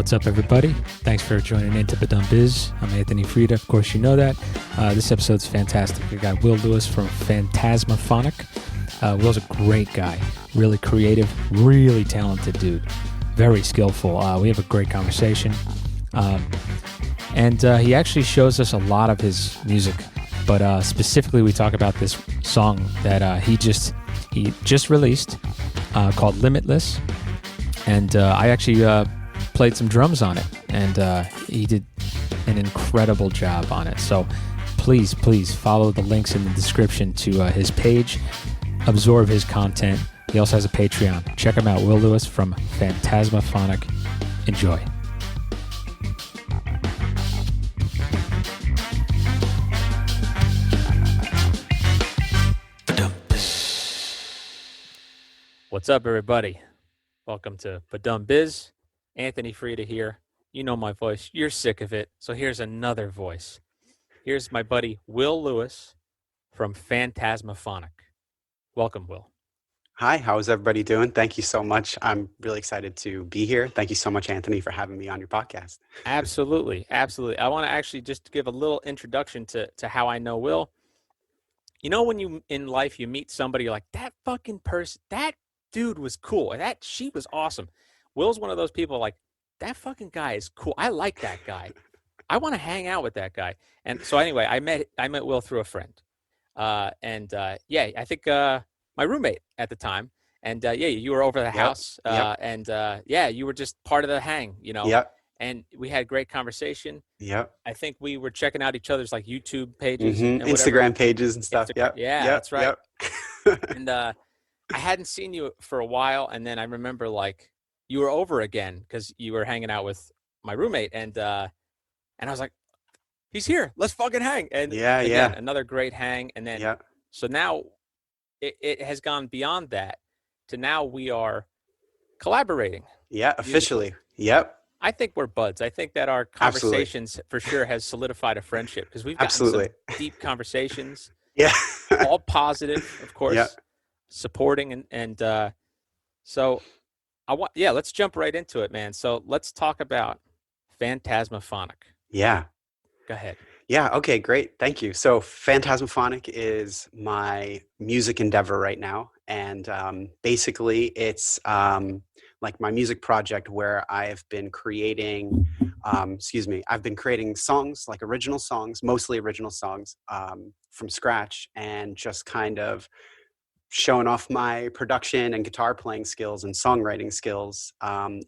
What's up, everybody? Thanks for joining in to Badum Biz. I'm Anthony Frieda. Of course, you know that. This episode's fantastic. We got Will Lewis from PhantasmaPhonic. Will's a great guy, really creative, really talented dude, very skillful. We have a great conversation. And he actually shows us a lot of his music, but specifically we talk about this song that he just released called Limitless. And I actually played some drums on it, and he did an incredible job on it. So please follow the links in the description to his page, absorb his content. He also has a Patreon. Check him out, Will Lewis from PhantasmaPhonic. Enjoy. What's up, everybody? Welcome to Badum Biz. Anthony Frieda here. You know my voice. You're sick of it. So here's another voice. Here's my buddy Will Lewis from PhantasmaPhonic. Welcome, Will. Hi, how is everybody doing? Thank you so much. I'm really excited to be here. Thank you so much, Anthony, for having me on your podcast. Absolutely. I want to actually just give a little introduction to how I know Will. You know, when you in life you meet somebody, you're like, that fucking person, that dude was cool. She was awesome. Will's one of those people like, that fucking guy is cool. I like that guy. I want to hang out with that guy. And so anyway, I met Will through a friend. I think my roommate at the time. And you were over the house. You were just part of the hang, you know. Yep. And we had great conversation. Yep. I think we were checking out each other's like YouTube pages, and Instagram pages and stuff. Yep. Yeah, that's right. Yep. And I hadn't seen you for a while, and then I remember like you were over again because you were hanging out with my roommate, and I was like, he's here, let's fucking hang. And again, another great hang. And then so now it has gone beyond that to now we are collaborating. Yeah, officially. Yep. I think we're buds. I think that our conversations for sure has solidified a friendship because we've gotten some deep conversations. Yeah. All positive, of course, supporting. And so let's jump right into it, man. So let's talk about PhantasmaPhonic. Yeah. Go ahead. Yeah. Okay, great. Thank you. So PhantasmaPhonic is my music endeavor right now. And basically it's like my music project where I've been creating, I've been creating songs, like original songs, mostly original songs from scratch, and just kind of showing off my production and guitar playing skills and songwriting skills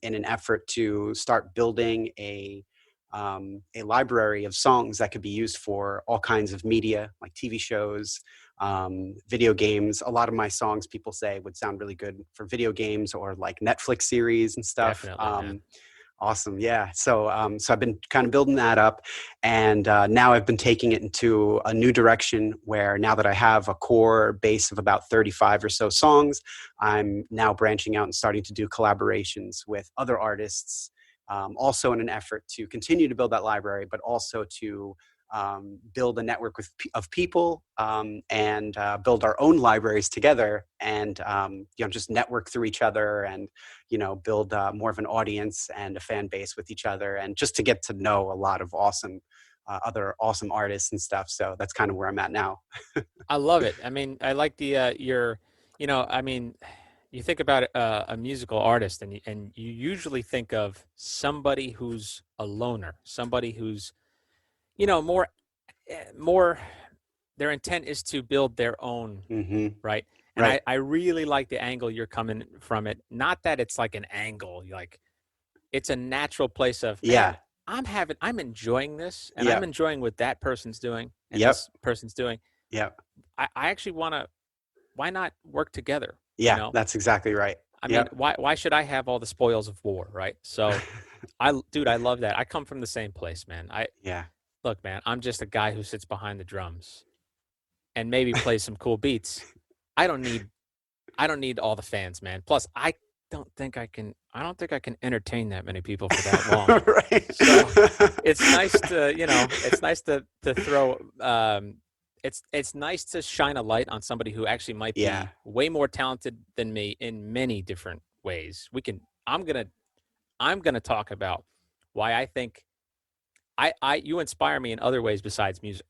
in an effort to start building a library of songs that could be used for all kinds of media, like TV shows, video games. A lot of my songs, people say, would sound really good for video games or like Netflix series and stuff. Definitely, awesome. Yeah. So I've been kind of building that up, and now I've been taking it into a new direction where now that I have a core base of about 35 or so songs, I'm now branching out and starting to do collaborations with other artists, also in an effort to continue to build that library, but also to build a network of people and build our own libraries together, and just network through each other, and build more of an audience and a fan base with each other, and just to get to know a lot of other awesome artists and stuff. So that's kind of where I'm at now. I love it. I mean, I like the you think about a musical artist, and you usually think of somebody who's a loner, somebody who's more their intent is to build their own, right? And right. I really like the angle you're coming from it. Not that it's like an angle, like it's a natural place of, I'm enjoying this, and I'm enjoying what that person's doing and this person's doing. Yeah. I actually why not work together? Yeah, that's exactly right. I mean, why should I have all the spoils of war, right? So I love that. I come from the same place, man. Look, man, I'm just a guy who sits behind the drums and maybe plays some cool beats. I don't need all the fans, man. Plus, I don't think I can entertain that many people for that long. Right. So it's nice to throw it's nice to shine a light on somebody who actually might be way more talented than me in many different ways. I'm gonna talk about why I think you inspire me in other ways besides music.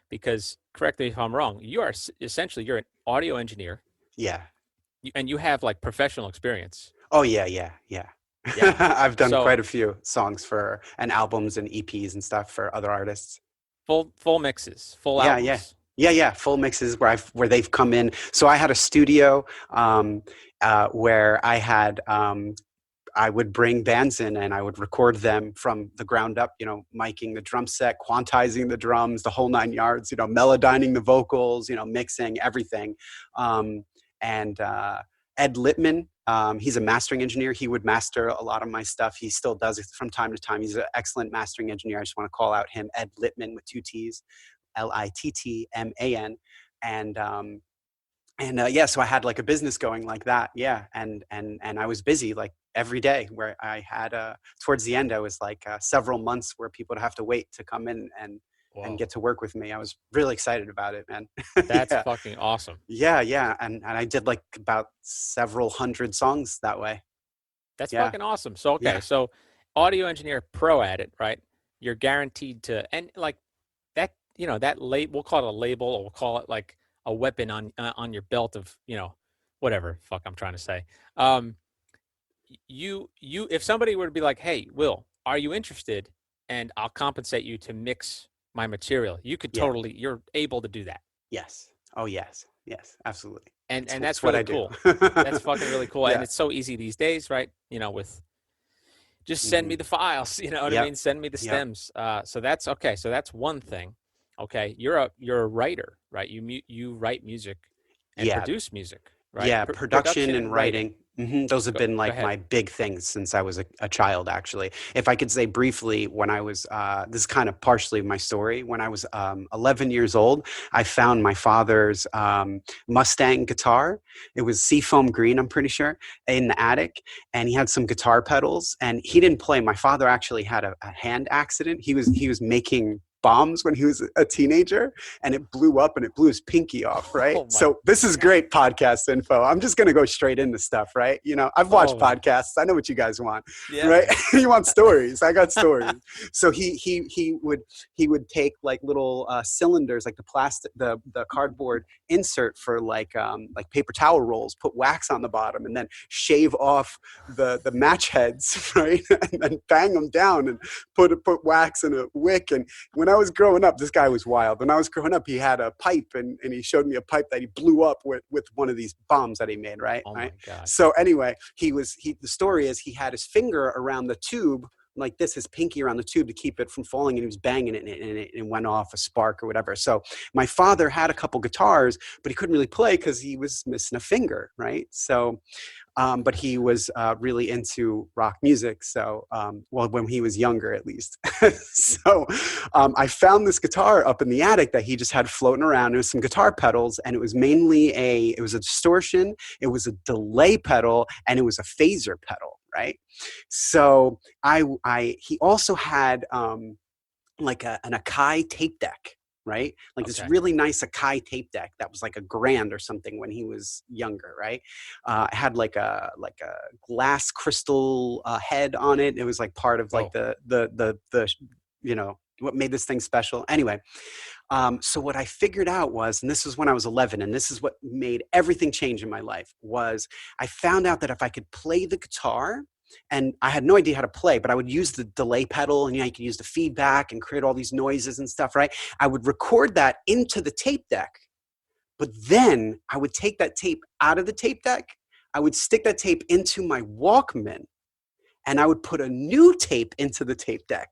Because correct me if I'm wrong, you are essentially you're an audio engineer, Yeah. and you have like professional experience. Oh yeah, yeah, yeah. Yeah. I've done So quite a few songs for and albums and EPs and stuff for other artists. full mixes, full Yeah, yeah. albums. Yeah, yeah, full mixes where they've come in. So I had a studio where I would bring bands in and I would record them from the ground up, miking the drum set, quantizing the drums, the whole nine yards, melodyning the vocals, mixing everything. Um, and Ed Littman, he's a mastering engineer. He would master a lot of my stuff. He still does it from time to time. He's an excellent mastering engineer. I just want to call out him, Ed Littman with two T's, Littman. And yeah, so I had like a business going like that. Yeah. And I was busy like every day, where I had towards the end, I was like several months where people would have to wait to come in and Whoa, get to work with me. I was really excited about it, man. that's Yeah. fucking awesome. Yeah. And I did like about several hundred songs that way. That's Yeah. fucking awesome. So okay, Yeah. so audio engineer pro at it, right? You're guaranteed to, and like that, that label, we'll call it a label, or we'll call it like a weapon on your belt of, whatever fuck I'm trying to say. Um, if somebody were to be like, "Hey, Will, are you interested? And I'll compensate you to mix my material." You could Yeah. totally, you're able to do that. Yes. Oh, yes. Yes. Absolutely. And It's that's what really I do. cool. That's fucking really cool. And Yeah. it's so easy these days, right? With just send Hmm. me the files, you know what I Yep. mean? Send me the Yep. stems. So that's okay. So that's one thing. Okay, you're a writer, right? You write music and Yeah. produce music, right? Yeah, production Production and and writing. writing. Those have been Go like ahead. my big things since I was a child, actually. If I could say briefly, when I was, this is kind of partially my story. When I was 11 years old, I found my father's Mustang guitar. It was seafoam green, I'm pretty sure, in the attic. And he had some guitar pedals and he didn't play. My father actually had a hand accident. He was making bombs when he was a teenager and it blew up and it blew his pinky off, right? Oh my So this is God. great podcast info. I'm just going to go straight into stuff, right? I've watched Oh my. podcasts. I know what you guys want, Yeah, right? man. You want stories. I got stories. So he would take like little cylinders, like the plastic, the cardboard insert for like paper towel rolls, put wax on the bottom and then shave off the match heads, right? And then bang them down and put wax in a wick. And when I was growing up, this guy was wild. When I was growing up, he had a pipe and he showed me a pipe that he blew up with one of these bombs that he made, right? Oh Right. my God. So anyway, the story is he had his finger around the tube like this, his pinky around the tube to keep it from falling, and he was banging it and it went off a spark or whatever. So my father had a couple guitars, but he couldn't really play because he was missing a finger, right? So but he was really into rock music. So, well, when he was younger, at least. So, I found this guitar up in the attic that he just had floating around. It was some guitar pedals, and it was mainly it was a distortion, it was a delay pedal, and it was a phaser pedal, right? So, he also had like an Akai tape deck, right? Like this Okay. really nice Akai tape deck that was like $1,000 or something when he was younger, right? It had like a glass crystal head on it. It was like part of like Whoa. the what made this thing special. Anyway, so what I figured out was, and this was when I was 11, and this is what made everything change in my life, was I found out that if I could play the guitar, and I had no idea how to play, but I would use the delay pedal and you could use the feedback and create all these noises and stuff, right? I would record that into the tape deck, but then I would take that tape out of the tape deck. I would stick that tape into my Walkman and I would put a new tape into the tape deck.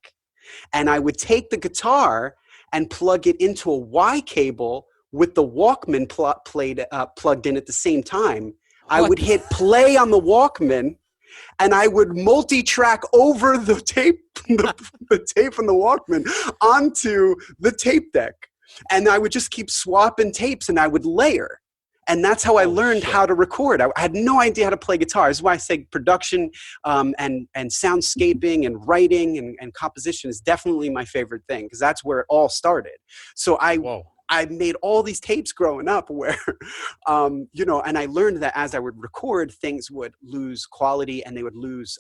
And I would take the guitar and plug it into a Y cable with the Walkman plugged in at the same time. I What would the? hit play on the Walkman and I would multi-track over the tape, the tape from the Walkman onto the tape deck. And I would just keep swapping tapes and I would layer. And that's how I Holy learned shit. how to record. I had no idea how to play guitar. This is why I say production and soundscaping and writing and composition is definitely my favorite thing, because that's where it all started. So Whoa. I made all these tapes growing up where, and I learned that as I would record, things would lose quality and they would lose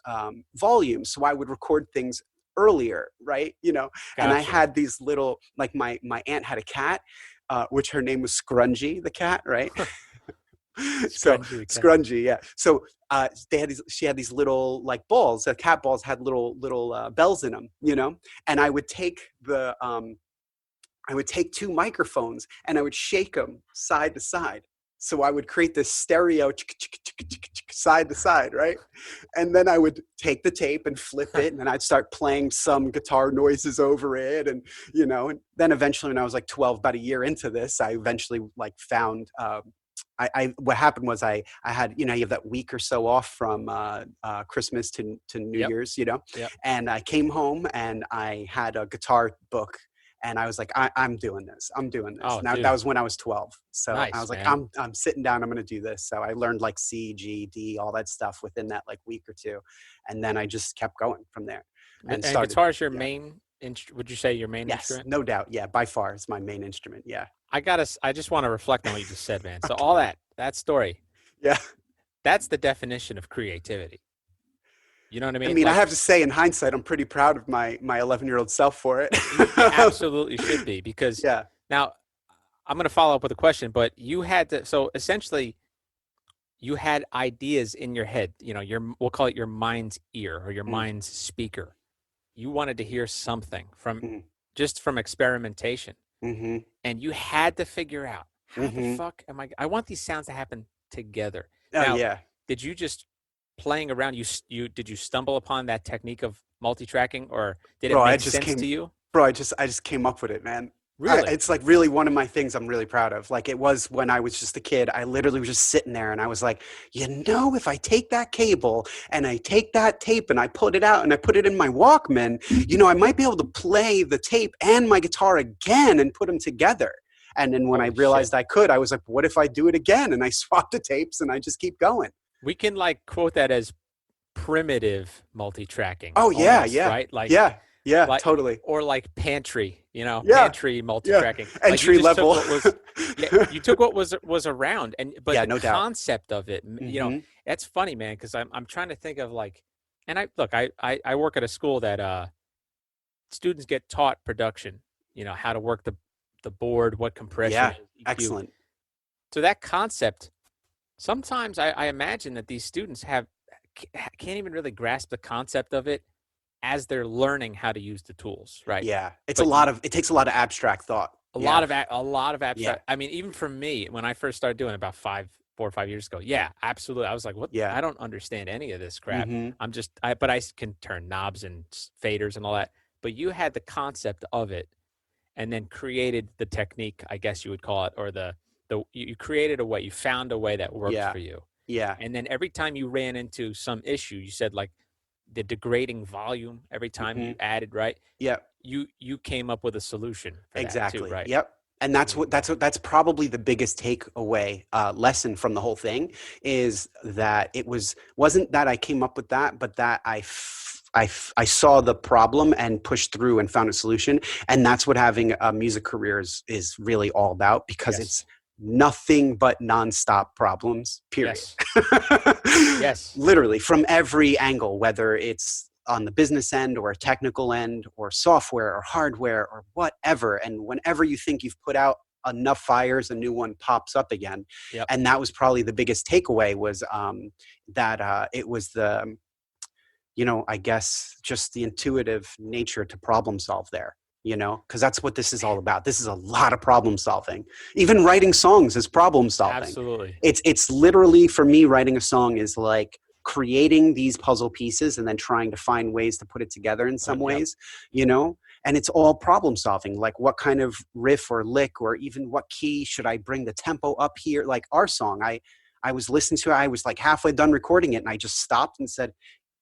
volume. So I would record things earlier, right? And I Gotcha. had these little, like my aunt had a cat, which her name was Scrungy the cat, right? So Scrunchie the cat. Scrungy, yeah. So she had these little like balls. The cat balls had little bells in them, And I would take two microphones and I would shake them side to side. So I would create this stereo side to side, right? And then I would take the tape and flip it, and then I'd start playing some guitar noises over it, and then eventually, when I was like 12, about a year into this, I eventually like found. What happened was I had you have that week or so off from Christmas to New Yep. Year's, Yep. and I came home and I had a guitar book, and I was like, I'm doing this. I'm doing this. Oh, Now that dude. was when I was 12. So I Nice, was like, man. I'm sitting down. I'm going to do this. So I learned like C, G, D, all that stuff within that like week or two, and then I just kept going from there and And started. guitar is your Yeah. main would you say your main Yes, instrument? no doubt. Yeah, by far, it's my main instrument. Yeah. I just want to reflect on what you just said, man. So all that story, Yeah. that's the definition of creativity. You know what I I mean? mean, I Like have to say, in hindsight, I'm pretty proud of my 11-year-old self for it. you absolutely should be, because Yeah. now I'm going to follow up with a question, but you had to, so essentially you had ideas in your head, we'll call it your mind's ear or your Mm, mind's speaker. You wanted to hear something mm, just from experimentation, mm-hmm. and you had to figure out how the Mm-hmm. fuck I want these sounds to happen together. Oh Now, yeah. did you just playing around, did you stumble upon that technique of multi-tracking, or did it Bro, I make just sense to came you? bro, I just came up with it, man. Really? It's like really one of my things I'm really proud of. Like it was when I was just a kid. I literally was just sitting there and I was like, if I take that cable and I take that tape and I put it out and I put it in my Walkman, I might be able to play the tape and my guitar again and put them together. And then when I Holy shit. realized I could, I was like, what if I do it again? And I swapped the tapes and I just keep going. We can like quote that as primitive multi-tracking Oh yeah, almost, yeah, right? yeah, yeah, Like totally. or like pantry, Yeah, pantry yeah. multi-tracking. Like you Entry just took level. what was, yeah, you took what was around, and but Yeah, the no doubt. concept of it, Hmm. that's funny, man, because I'm trying to think of like, and I work at a school that students get taught production, how to work the board, what compression Yeah, is, EQ. excellent. So that concept, sometimes I imagine that these students can't even really grasp the concept of it as they're learning how to use the tools, right? Yeah, But it takes a lot of abstract thought. Yeah, a lot of yeah, abstract. I mean, even for me, when I first started doing it about 4 or 5 years ago, yeah, absolutely. I was like, what? yeah. I don't understand any of this crap. Hmm. But I can turn knobs and faders and all that. But you had the concept of it, and then created the technique, I guess you would call it, or you created a way, you found a way that worked Yeah, for you. yeah. And then every time you ran into some issue, you said like the degrading volume every time Hmm. you added, right? Yeah. You came up with a solution for that too, Exactly. right? Yep. And that's probably the biggest takeaway lesson from the whole thing is that wasn't that I came up with that, but that I saw the problem and pushed through and found a solution. And that's what having a music career is really all about, because it's Yes. nothing but nonstop problems, period. Yes. Yes. Literally from every angle, whether it's on the business end or a technical end or software or hardware or whatever. And whenever you think you've put out enough fires, a new one pops up again. Yep. And that was probably the biggest takeaway was that it was I guess just the intuitive nature to problem solve there. Because that's what this is all about. This is a lot of problem solving. Even writing songs is problem solving. Absolutely. It's literally, for me, writing a song is like creating these puzzle pieces and then trying to find ways to put it together in some Yep. ways, and it's all problem solving. Like what kind of riff or lick or even what key should I bring the tempo up here? Like our song, I was listening to it, I was like halfway done recording it and I just stopped and said,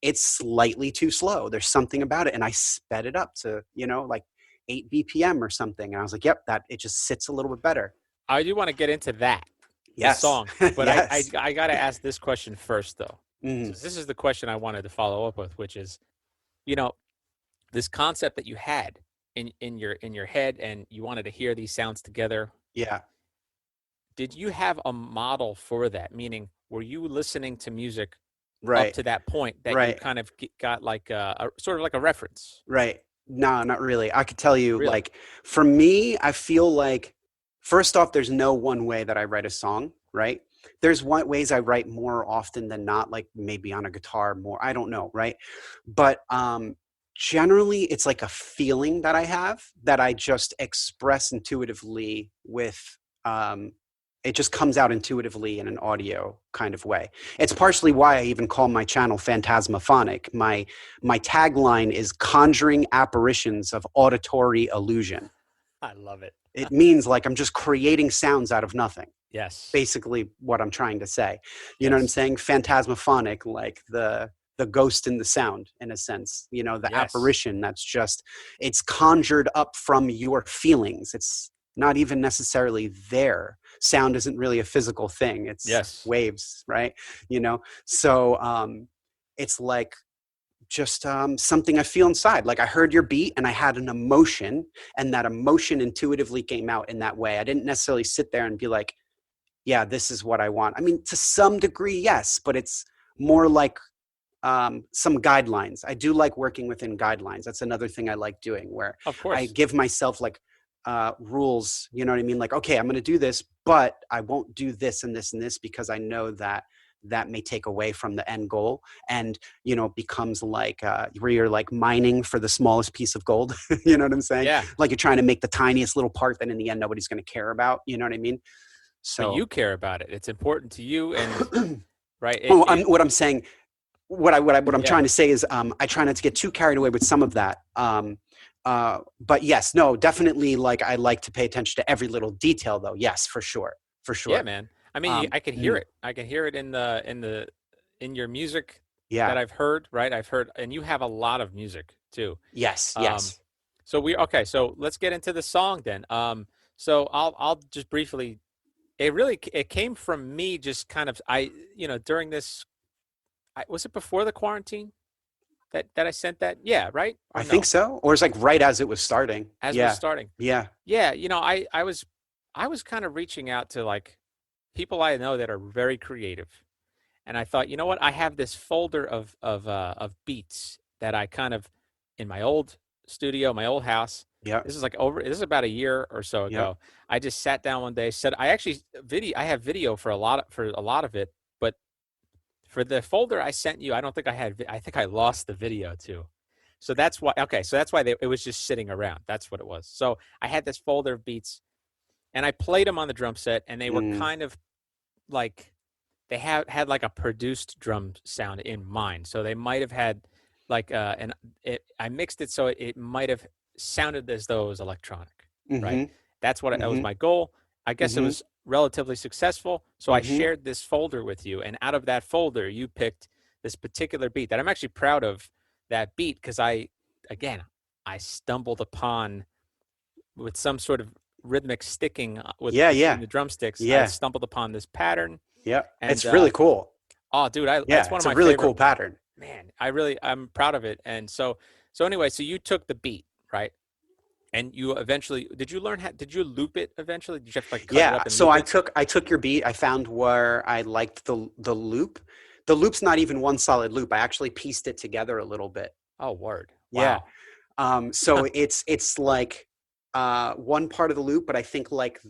it's slightly too slow. There's something about it. And I sped it up to, like 8 BPM or something. And I was like, yep, that it just sits a little bit better. I do want to get into that, the Yes. song, but Yes. I got to ask this question first, though. So Mm, this is the question I wanted to follow up with, which is, you know, this concept that you had in your head, and you wanted to hear these sounds together. yeah. Did you have a model for that? Meaning, were you listening to music up Right. to that point that you Right. kind of got like a sort of like a reference. Right. No, not really. I could tell you, Really? like, for me, I feel like, first off, there's no one way that I write a song, right? There's ways I write more often than not, like maybe on a guitar more. I don't know, right? But generally, it's like a feeling that I have that I just express intuitively with, um, it just comes out intuitively in an audio kind of way. It's partially why I even call my channel PhantasmaPhonic. My tagline is conjuring apparitions of auditory illusion. I love it. It means like I'm just creating sounds out of nothing. Yes. Basically what I'm trying to say. You know what I'm Yes. saying? Phantasmaphonic, like the ghost in the sound, in a sense. You know, the Yes. apparition that's just, it's conjured up from your feelings. It's not even necessarily there. Sound isn't really a physical thing. It's Yes. waves, right? You know, so it's like just something I feel inside. Like I heard your beat and I had an emotion, and that emotion intuitively came out in that way. I didn't necessarily sit there and be like, yeah, this is what I want. I mean, to some degree, yes, but it's more like some guidelines. I do like working within guidelines. That's another thing I like doing, where Of I course. give myself like rules. You know what I mean? Like, okay, I'm going to do this, but I won't do this and this and this because I know that that may take away from the end goal, and you know, becomes like where you're like mining for the smallest piece of gold. You know what I'm saying? Yeah. Like you're trying to make the tiniest little part that in the end nobody's going to care about. You know what I mean? But So you care about it. It's important to you, and right. oh, It what I'm saying, what I'm yeah. trying to say is, I try not to get too carried away with some of that. But yes, no, definitely. Like I like to pay attention to every little detail, though. Yes, for sure, for Yeah, sure. man. I mean, Um, I can hear mm, it. I can hear it in your music that yeah. I've heard, right? I've heard, and you have a lot of music too. Yes. Um, Yes. so okay. So let's get into the song then. So I'll just briefly. It came from me just kind of during this. Was it before the quarantine that I sent that? Yeah, right or I think no? so. Or it's like right as it was starting. As it was Yeah. starting. Yeah. Yeah, I was kind of reaching out to like people I know that are very creative. And I thought, you know what? I have this folder of beats that I kind of in my old studio, my old house. Yep. This is about a year or so Yep. ago. I just sat down one day, said I actually video I have video for a lot of it, but for the folder I sent you, I don't think I had I think I lost the video too. So that's why it was just sitting around. That's what it was. So I had this folder of beats and I played them on the drum set and they were Mm, kind of like they had like a produced drum sound in mind. So they might have had like I mixed it so it might have sounded as though it was electronic, right? mm-hmm. That was Mm-hmm. my goal. I guess it Mm-hmm. was relatively successful. So I Mm-hmm. shared this folder with you, and out of that folder, you picked this particular beat that I'm actually proud of that beat because again, I stumbled upon with some sort of rhythmic sticking with Yeah. between Yeah. the drumsticks. I Yeah. stumbled upon this pattern, Yeah. and It's really cool. oh, dude, Yeah. it's one of It's a my really favorite. cool pattern. Man, I'm proud of it. And so anyway, so you took the beat, right? And you eventually did you loop it eventually? Did you have to like cut it Yeah, up and so loop it? I took your beat. I found where I liked the loop. The loop's not even one solid loop. I actually pieced it together a little bit. Oh, word. Yeah. Wow. So it's like one part of the loop, but I think like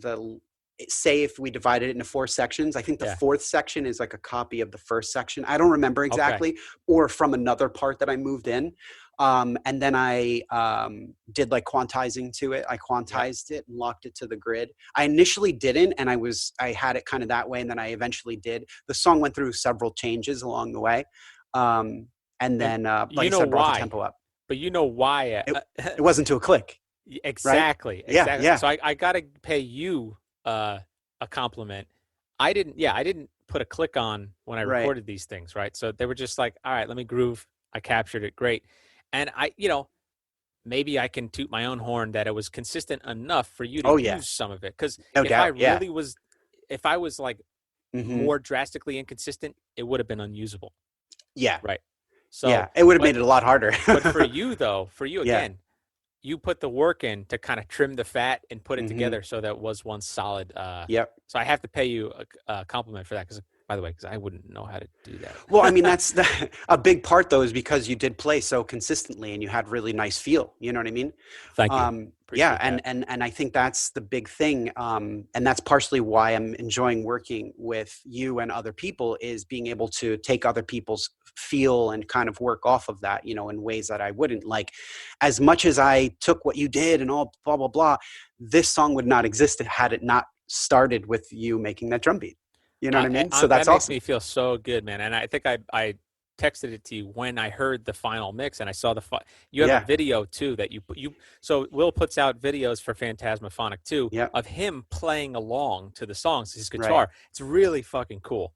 say if we divided it into four sections, I think the Yeah. fourth section is like a copy of the first section. I don't remember Okay. exactly, or from another part that I moved in. And then I did like quantizing to it. I Yep. quantized it and locked it to the grid. I initially didn't, and I had it kind of that way, and then I eventually did. The song went through several changes along the way, and And then like you I know said, brought the why? tempo up. But you know why? It wasn't to a click, right? Exactly. Yeah, Exactly. yeah, So I got to pay you a compliment. I didn't put a click on when I right. recorded these things, right? So they were just like, all right, let me groove. I captured it. Great. And maybe I can toot my own horn that it was consistent enough for you to Oh yeah, use some of it. Because no doubt. Yeah. if I was like Hmm. more drastically inconsistent, it would have been unusable, Yeah, right? yeah. So, It would have but made it a lot harder. for you though, for you Yeah. again, you put the work in to kind of trim the fat and put it Hmm. together so that was one solid. Yep. So I have to pay you a compliment for that because by the way, because I wouldn't know how to do Well, I mean, that. a big part though is because you did play so consistently and you had really nice feel. You know what I mean? Thank you. Yeah, Appreciate that. and I think that's the big thing, and that's partially why I'm enjoying working with you and other people is being able to take other people's feel and kind of work off of that, you know, in ways that I wouldn't like. As much as I took what you did and all blah blah blah, this song would not exist had it not started with you making that drum beat. You know what I mean? So That that's makes awesome. me feel so good, man. And I think I texted it to you when I heard the final mix and I saw you have a Yeah. video too that so Will puts out videos for Phantasmaphonic too Yeah. of him playing along to the songs, his Right. guitar. It's really fucking cool.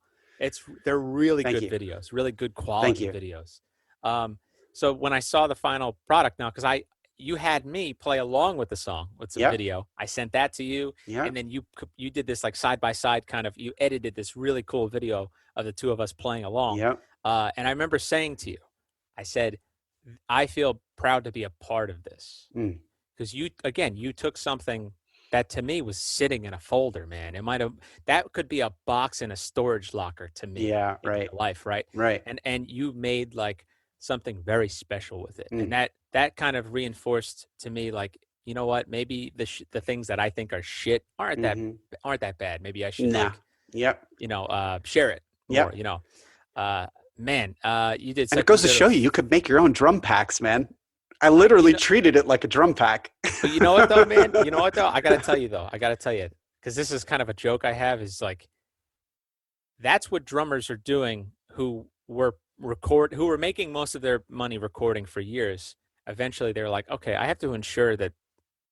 They're really Thank good you. videos, really good Thank quality you. videos. Um, so when I saw the final product now, because I you had me play along with the song with some Yeah. video. I sent that to you, Yeah. and then you did this like side by side kind of. You edited this really cool video of the two of us playing along. Yeah. And I remember saying to you, I said, I feel proud to be a part of this Mm. because you took something that to me was sitting in a folder, man. That could be a box in a storage locker to me Yeah. in Right. real life, right? Right. And you made like something very special with it, and Mm. that kind of reinforced to me like, you know what, maybe the things that I think are shit Mm-hmm. aren't that bad. Maybe I should Nah. like, Yep. share it more, Yep. uh man, And it goes to did a show you, you could make your own drum packs, man. I I, literally treated it like a drum pack. but you know what though, man, you know what though, I gotta tell you, because this is kind of a joke I have, is like, that's what drummers are doing who were making most of their money recording for years. Eventually they're like, okay, I have to ensure that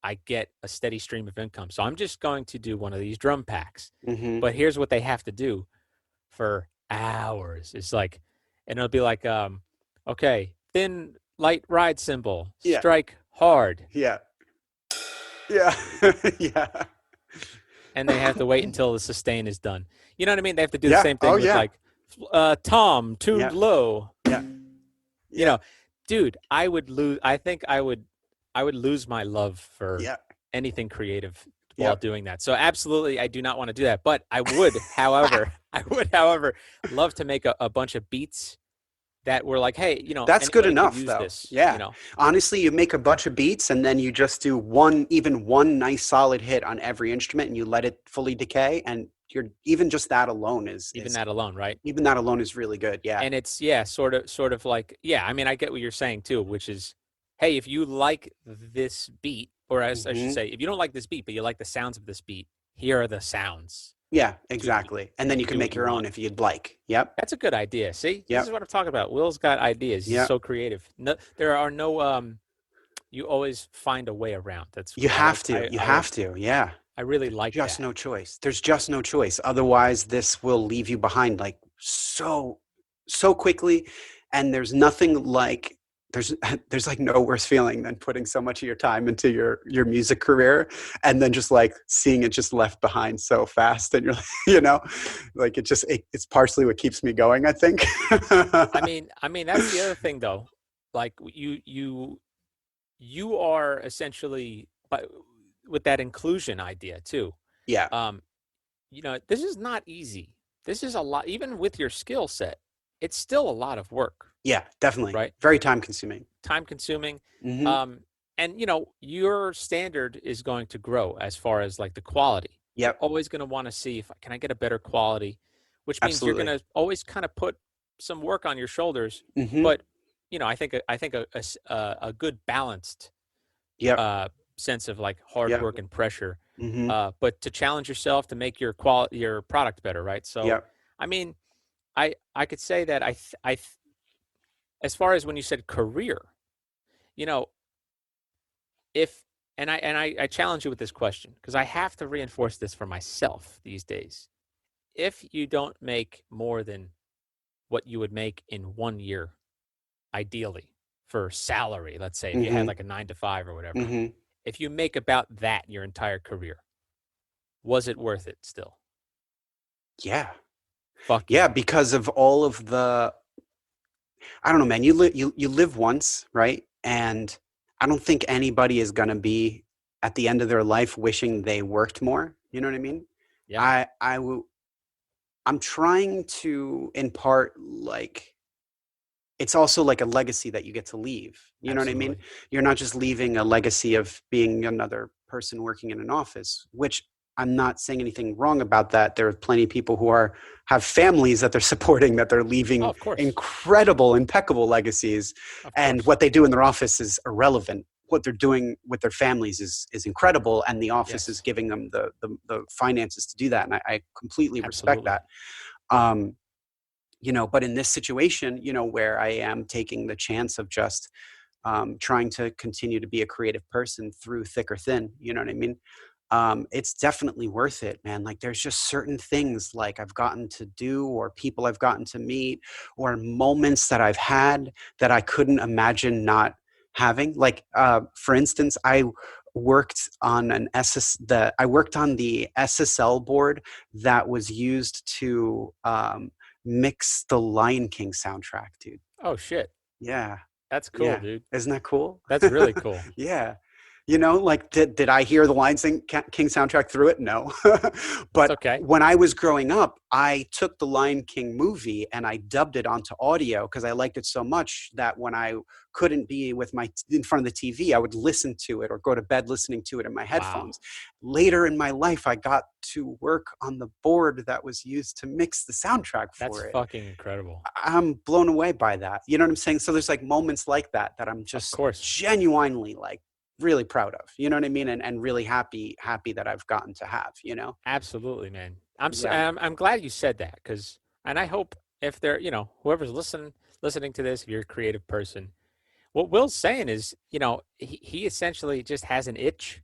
I get a steady stream of income, so I'm just going to do one of these drum packs. Mm-hmm. But here's what they have to do for hours. It's like, and it'll be like, okay, thin light ride cymbal, Yeah. strike hard, Yeah. Yeah. Yeah. and they have to wait until the sustain is done. You know what I mean? They have to do the Yeah. same Oh thing with yeah. like, tom tuned Yeah. low. Yeah. You Yeah. know, dude, I would lose. I think I would lose my love for Yeah. anything creative while Yep. doing that. So absolutely, I do not want to do that. But I would, however, love to make a bunch of beats that were like, hey, That's good anybody could enough, use though. this. Yeah. Honestly, you make a bunch of beats and then you just do even one nice solid hit on every instrument and you let it fully decay. And you're even just that alone Even that alone, right? even that alone is really good. Yeah. And it's, yeah, sort of like, yeah. I mean, I get what you're saying too, which is, hey, if you like this beat, or as I should Hmm. say, if you don't like this beat, but you like the sounds of this beat, here are the sounds Yeah, to exactly. And then you can do what make you your want. own if you'd like. Yep. That's a good idea. See, this is Yep. what I'm talking about. Will's got ideas. He's Yep. so creative. No, there are no you always find a way around. That's You I like. have to. You have to. Yeah. I really There's like just that. no choice. There's just no choice. Otherwise, this will leave you behind like so quickly. And there's nothing like there's there's like no worse feeling than putting so much of your time into your music career and then just like seeing it just left behind so fast. And you're like, like it's partially what keeps me going, I think. I mean that's the other thing though. Like you are essentially, with that inclusion idea too. Yeah. Um, this is not easy. This is a lot, even with your skill set. It's still a lot of work, Yeah, definitely. right? Very time consuming. Time consuming. Hmm. Um, and your standard is going to grow as far as like the quality. You're Yep. always going to want to see if can I get a better quality, which means you're going Absolutely. to always kind of put some work on your shoulders. Hmm. But I think a good balanced Yep. uh, sense of like hard Yep. work and pressure, Hmm. but to challenge yourself to make your product better, right? So, Yep. I mean, I could say that as far as when you said career, you know, if I challenge you with this question because I have to reinforce this for myself these days. If you don't make more than what you would make in 1 year, ideally for salary, let's say if you had Hmm. like a 9 to 5 or whatever, Hmm. if you make about that your entire career, was it worth it still? Yeah. Fuck Yeah, yeah. because of all of the I don't know, man. You live once, right? And I don't think anybody is gonna be at the end of their life wishing they worked more. You know what I mean? Yeah. I will. I'm trying to impart like it's also like a legacy that you get to leave. You know what I mean? Absolutely. You're not just leaving a legacy of being another person working in an office, which I'm not saying anything wrong about that. There are plenty of people who are have families that they're supporting that they're Oh, leaving of course. incredible, impeccable legacies, Of and course. what they do in their office is irrelevant. What they're doing with their families is incredible, and the office is Yes. giving them the finances to do that, and I completely respect Absolutely. that. Um, but in this situation, where I am taking the chance of just trying to continue to be a creative person through thick or thin, you know what I mean? It's definitely worth it, man. Like there's just certain things like I've gotten to do or people I've gotten to meet or moments that I've had that I couldn't imagine not having. Like, for instance, I worked on the SSL board that was used to mix the Lion King soundtrack, dude. Oh shit. Yeah. That's cool, Yeah. dude. Isn't that cool? That's really cool. Yeah. Like, did I hear the King soundtrack through it? No. That's But okay. when I was growing up, I took the Lion King movie and I dubbed it onto audio because I liked it so much that when I couldn't be in front of the TV, I would listen to it or go to bed listening to it in my Wow. headphones. Later in my life, I got to work on the board that was used to mix the soundtrack That's for it. fucking incredible. I'm blown away by that. You know what I'm saying? So there's like moments like that I'm Of just course. genuinely like really proud of. You know what I mean? And really happy that I've gotten to have. Absolutely, man. Yeah. I'm glad you said that because, and I hope if they're, whoever's listening to this, if you're a creative person, what Will's saying is, he essentially just has an itch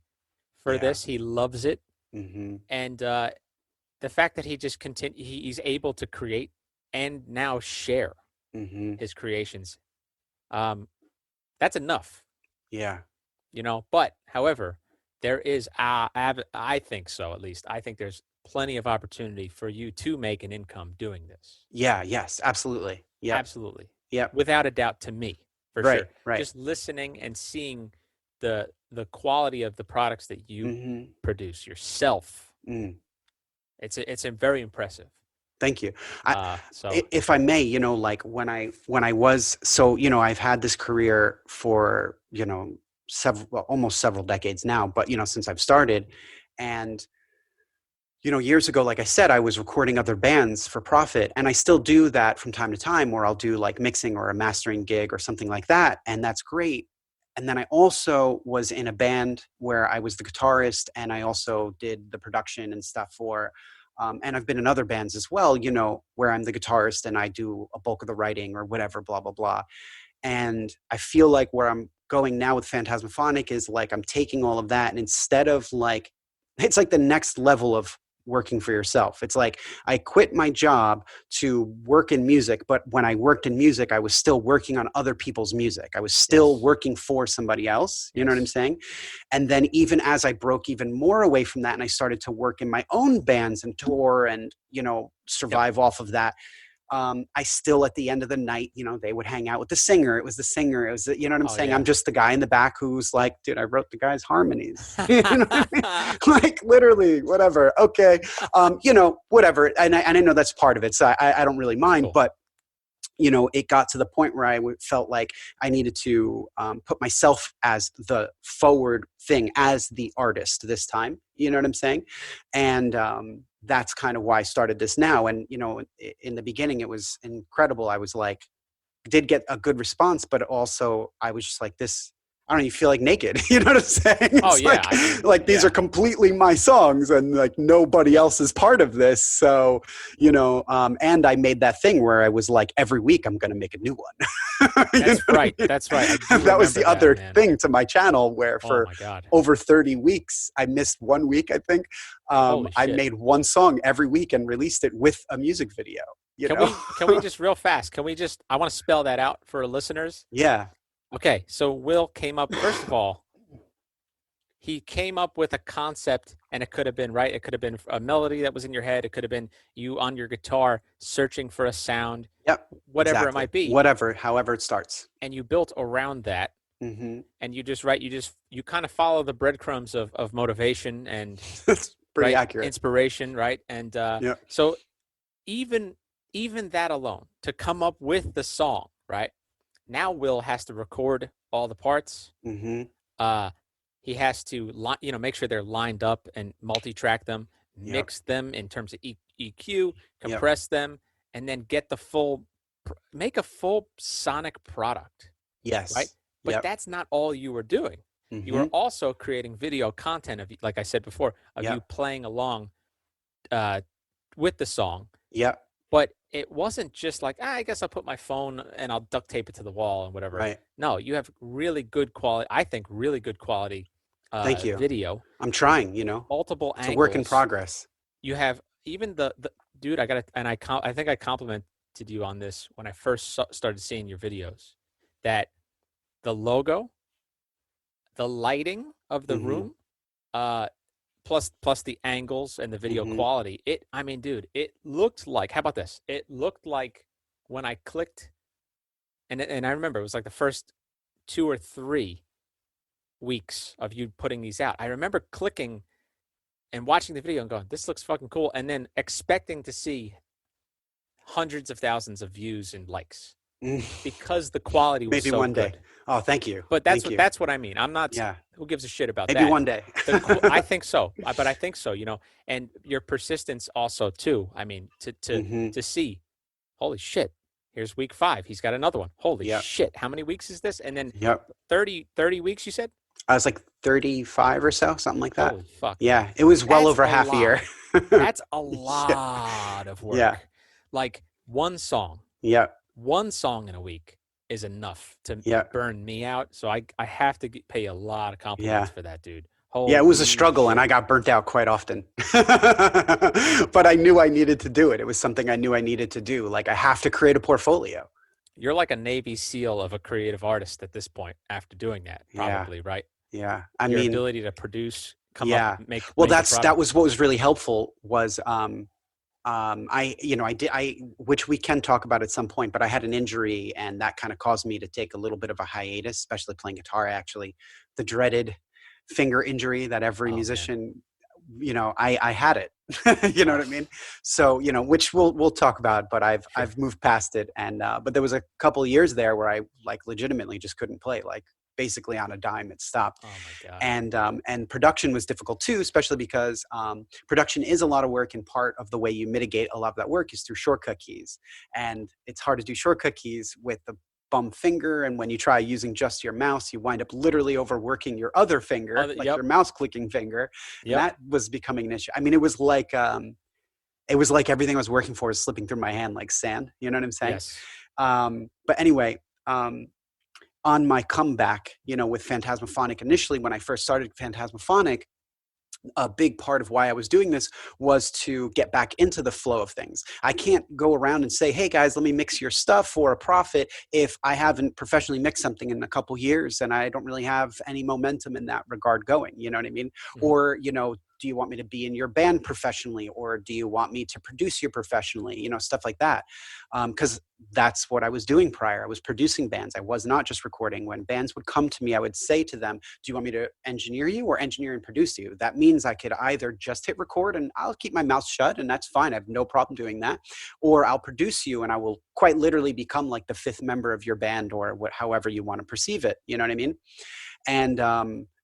for Yeah. this. He loves it, Mm-hmm. and the fact that he just he's able to create and now share Mm-hmm. his creations, um, that's enough, Yeah. But however, there is, I think so, at least. I think there's plenty of opportunity for you to make an income doing this. Yeah. Yes. Absolutely. Yep. Absolutely. Yep. Without a doubt, to me, for Right. sure. Right. Just listening and seeing the quality of the products that you Mm-hmm. produce yourself. Mm. It's a very impressive. Thank you. I, So if I may, like when I was so, I've had this career for, almost several decades now, but since I've started, and years ago, like I said, I was recording other bands for profit, and I still do that from time to time, where I'll do like mixing or a mastering gig or something like that, and that's great. And then I also was in a band where I was the guitarist, and I also did the production and stuff for. And I've been in other bands as well, where I'm the guitarist and I do a bulk of the writing or whatever, blah blah blah. And I feel like where I'm going now with PhantasmaPhonic is like I'm taking all of that, and instead of like, it's like the next level of working for yourself. It's like I quit my job to work in music, but when I worked in music, I was still working on other people's music. I was still yes, working for somebody else. You know what I'm yes, saying? And then even as I broke even more away from that and I started to work in my own bands and tour and, yep, survive off of that, I still at the end of the night, they would hang out with the singer. It was the singer. It was, you know what I'm oh saying? yeah. I'm just the guy in the back who's like, dude, I wrote the guy's harmonies. You know what I mean? Like literally, whatever. Okay, whatever. And I know that's part of it, so I don't really That's mind. cool. But it got to the point where I felt like I needed to put myself as the forward thing, as the artist this time. You know what I'm saying? And that's kind of why I started this now. And, in the beginning, it was incredible. I was like, did get a good response, but also I was just like this. I don't even feel like naked. You know what I'm saying? Oh It's yeah. like I mean, these are yeah. completely my songs, and like nobody else is part of this. So and I made that thing where I was like, every week I'm going to make a new one. You know That's what I right. mean? That's right. I do And that was remember the that, other man. thing to my channel, where Oh for my god. over 30 weeks I missed one week. I think Holy I shit. made one song every week and released it with a music video. You Can know? we just real fast? Can we just I want to spell that out for listeners. Yeah. Okay, so Will came up first of all, he came up with a concept and it could have been right. It could have been a melody that was in your head. It could have been you on your guitar searching for a sound, Yep. whatever it Exactly. might be. Whatever, however it starts. And you built around that Hmm. and you kind of follow the breadcrumbs of motivation and That's pretty right accurate. inspiration, right? And Yeah. so even even that alone to come up with the song, right? Now Will has to record all the parts. Mm-hmm. Uh, he has to make sure they're lined up and multi-track them, Yep. mix them in terms of EQ, Yep. compress them, and then get the full make a full sonic product, right? Yes. But Yep. that's not all you were doing. You Mm-hmm. were also creating video content of, like I said before, of you Yep. playing along uh, with the song. Yep. But it wasn't just like, I guess I'll put my phone and I'll duct tape it to the wall and whatever. Right. No, you have really good quality, I think, really good quality Thank you. video, I'm trying, you know. multiple It's a work in angles. progress. You have even the dude. I got to, and I think I complimented you on this when I first started seeing your videos. That the logo, the lighting of the Mm-hmm. room, uh, plus the angles and the video Mm-hmm. quality. I mean, dude, it looked like. How about this? It looked like when I clicked, and I remember it was like the first 2 or 3 weeks of you putting these out. I remember clicking and watching the video and going, "This looks fucking cool," and then expecting to see hundreds of thousands of views and likes because the quality was Maybe so one day. good. Oh, thank you. But Thank you. that's what I mean. I'm not. Yeah. Who gives a shit about Maybe that? one day. I think so, but I think so. And your persistence also too. I mean, Mm-hmm. to see, holy shit, here's week 5. He's got another one. Holy Yep. shit, how many weeks is this? And then Yep. 30 weeks. You said. I was like 35 or so, something like that. Holy fuck, Yeah. man. It was well That's over a half a year. lot. That's a Yeah. lot of Yeah. work. Like Yep. one song in a week is enough to Yep. burn me out. So I have to pay a lot of Yeah. compliments for that, dude. Yeah, it was a Holy struggle and I shit. got burnt out quite often. But I knew I needed to do it. It was something I knew I needed to do. Like I have to create a portfolio. You're like a Navy SEAL of a creative artist at this point after doing that, Yeah. probably, right? Yeah. I Your mean, ability to produce, come up, yeah. Well, make a that product. was what was really helpful was I which we can talk about at some point, but I had an injury and that kind of caused me to take a little bit of a hiatus, especially playing guitar. Actually, the dreaded finger injury that every Oh man. musician, I had it. You know what I Oh, mean? So, which we'll talk about, but sure. I've moved past it. And but there was a couple of years there where I like legitimately just couldn't play, like basically on a dime. It stopped. Oh my God. And production was difficult too, especially because production is a lot of work, and part of the way you mitigate a lot of that work is through shortcut keys, and it's hard to do shortcut keys with the bum finger, and when you try using just your mouse you wind up literally overworking your other finger, like Yep. your mouse clicking finger, and Yep. that was becoming an issue. I mean, it was like everything I was working for is slipping through my hand like sand, you know what I'm saying? Yes. But anyway, on my comeback, with PhantasmaPhonic, initially when I first started PhantasmaPhonic, a big part of why I was doing this was to get back into the flow of things. I can't go around and say, hey guys, let me mix your stuff for a profit if I haven't professionally mixed something in a couple years and I don't really have any momentum in that regard going, you know what I mean? Mhm. Or, do you want me to be in your band professionally, or do you want me to produce you professionally, stuff like that. Because that's what I was doing prior. I was producing bands. I was not just recording. When bands would come to me, I would say to them, do you want me to engineer you or engineer and produce you? That means I could either just hit record and I'll keep my mouth shut and that's fine. I have no problem doing that. Or I'll produce you and I will quite literally become like the 5th member of your band, or however you want to perceive it. You know what I mean? And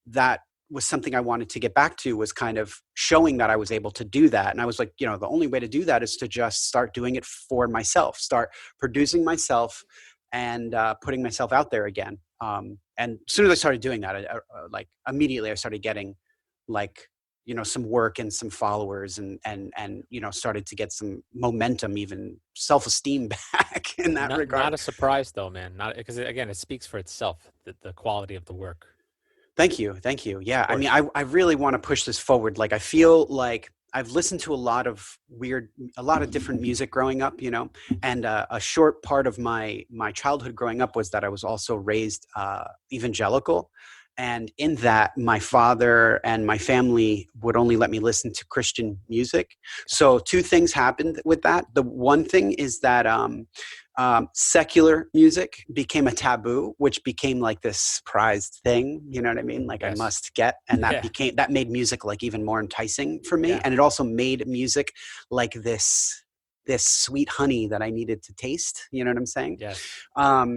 that was something I wanted to get back to, was kind of showing that I was able to do that. And I was like, the only way to do that is to just start doing it for myself, start producing myself and putting myself out there again. And as soon as I started doing that, like immediately I started getting like, some work and some followers and started to get some momentum, even self-esteem back in that Not regard. a surprise though, man. Not because again, it speaks for itself, the quality of the work. Thank you. Thank you. Of Yeah. I mean, course. I really want to push this forward. Like, I feel like I've listened to a lot of different music growing up, and a short part of my childhood growing up was that I was also raised evangelical. And in that, my father and my family would only let me listen to Christian music. Okay. So two things happened with that. The one thing is that secular music became a taboo, which became like this prized thing. You know what I mean? Like I Yes. must get, and Yeah. that made music like even more enticing for me. Yeah. And it also made music like this. this sweet honey that I needed to taste. You know what I'm saying? Yes.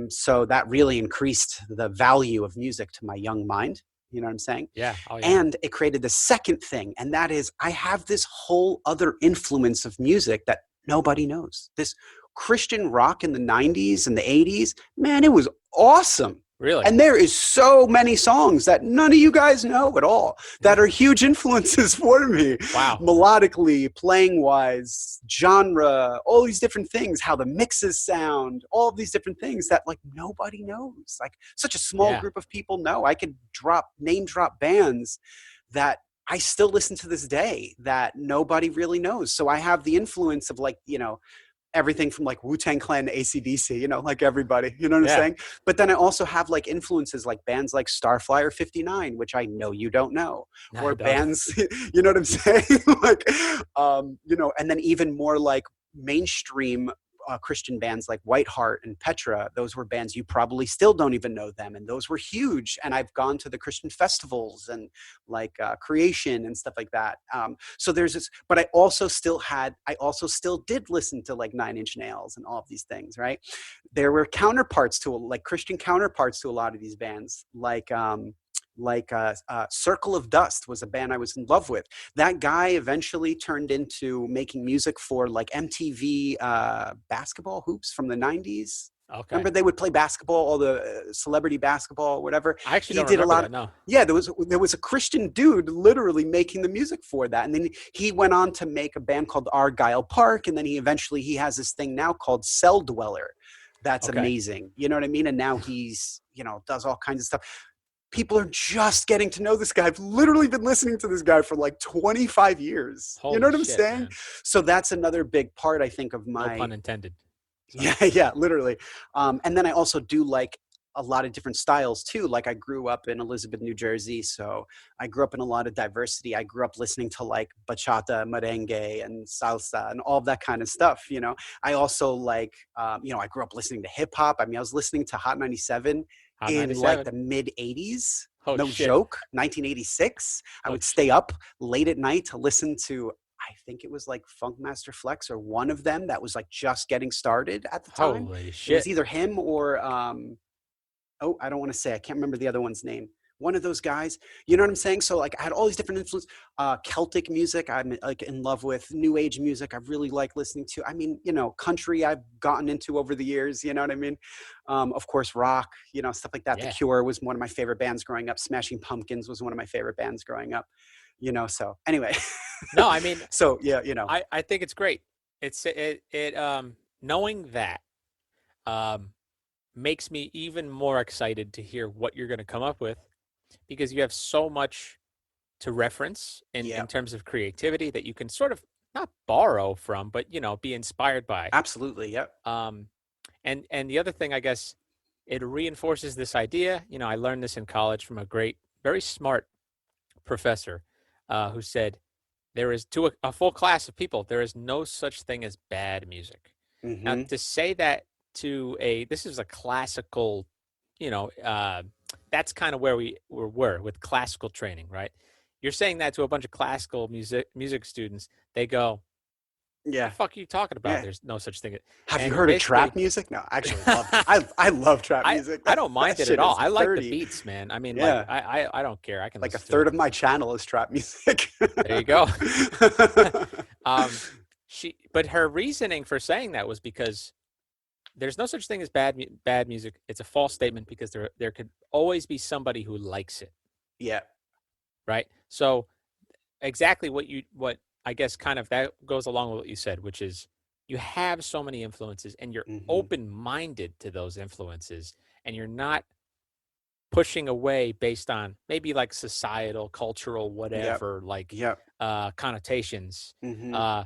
So that really increased the value of music to my young mind. You know what I'm saying? Yeah. Oh yeah. And it created the second thing, and that is I have this whole other influence of music that nobody knows. This Christian rock in the 90s and the 80s, man, it was awesome. Really? And there is so many songs that none of you guys know at all that are huge influences for me. Wow. Melodically, playing wise, genre, all these different things, how the mixes sound, all of these different things that like nobody knows. Like such a small Yeah. group of people know. I could name drop bands that I still listen to this day that nobody really knows. So I have the influence of like, everything from like Wu-Tang Clan to AC/DC, like everybody, you know what I'm Yeah. saying? But then I also have like influences like bands like Starflyer 59, which I know you don't know, No, I or don't. bands, you know what I'm saying? Like, and then even more like mainstream Christian bands like Whiteheart and Petra. Those were bands you probably still don't even know them, and those were huge. And I've gone to the Christian festivals and like Creation and stuff like that. So there's this, but I also still did listen to like Nine Inch Nails and all of these things, right? There were counterparts to like Christian counterparts to a lot of these bands, Circle of Dust was a band I was in love with. That guy eventually turned into making music for like MTV basketball hoops from the 90s. Okay. Remember they would play basketball, all the celebrity basketball, whatever. I actually He don't did a remember lot that. of, No. yeah, there was a Christian dude literally making the music for that. And then he went on to make a band called Argyle Park. And then he has this thing now called Cell Dweller. That's Okay. amazing. You know what I mean? And now he's, does all kinds of stuff. People are just getting to know this guy. I've literally been listening to this guy for like 25 years. You know Holy what I'm shit, saying? man. So that's another big part, I think, of No my, pun intended. yeah, Sorry. yeah, literally. And then I also do like a lot of different styles too. Like I grew up in Elizabeth, New Jersey. So I grew up in a lot of diversity. I grew up listening to like bachata, merengue, and salsa and all of that kind of stuff. I also like, I grew up listening to hip hop. I mean, I was listening to Hot 97 Hot in like 97. the mid 80s. Oh No shit. joke, 1986. I Oh would shit. stay up late at night to listen to, I think it was like Funkmaster Flex or one of them that was like just getting started at the time. Holy It was shit. either him or I don't want to say, I can't remember the other one's name. One of those guys, you know what I'm saying? So like I had all these different influences, Celtic music. I'm like in love with new age music. I really like listening to, I mean, country I've gotten into over the years, you know what I mean? Of course, rock, stuff like that. The Yeah. Cure was one of my favorite bands growing up. Smashing Pumpkins was one of my favorite bands growing up, so anyway. No, I mean, So yeah, I think it's great. Knowing that makes me even more excited to hear what you're going to come up with, because you have so much to reference yeah, in terms of creativity that you can sort of not borrow from, but be inspired by. absolutely. Yep. And the other thing, I guess, it reinforces this idea. I learned this in college from a great, very smart professor who said there is, to a full class of people, there is no such thing as bad music. Now, Mm-hmm. to say that this is a classical, that's kind of where we were with classical training, right? You're saying that to a bunch of classical music students, they go, "The Yeah. fuck are you talking about? Yeah. There's no such thing." Have you And heard of basically, trap music? No, I actually love. I love trap music. I don't mind That it at shit all. is I like the dirty. beats, man. I mean, like Yeah, I don't care. I can like a listen to third it. of my channel is trap music. There you go. um, but her reasoning for saying that was because there's no such thing as bad music. It's a false statement because there could always be somebody who likes it, Yeah. right? So exactly what I guess kind of that goes along with what you said, which is you have so many influences and you're Hmm. open-minded to those influences, and you're not pushing away based on maybe like societal, cultural, Yep. whatever, like Yep. connotations. Hmm. Uh,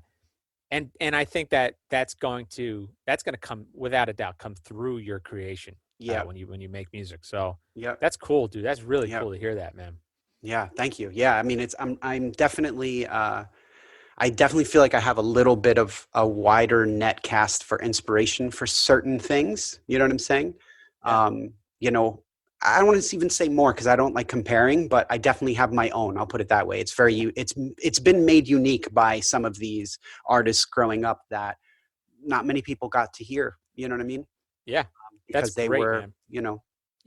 and I think that's going to come without a doubt come through your creation Yep. when you make music. So Yep. that's cool, dude. That's really Yep. cool to hear that, man. Yeah. Thank you. Yeah. I mean, I'm definitely. I definitely feel like I have a little bit of a wider net cast for inspiration for certain things. You know what I'm saying? Yeah. Um, you know, I don't want to even say more because I don't like comparing, but I definitely have my own. I'll put it that way. It's been made unique by some of these artists growing up that not many people got to hear. You know what I mean? Yeah, that's Because they great, were, man.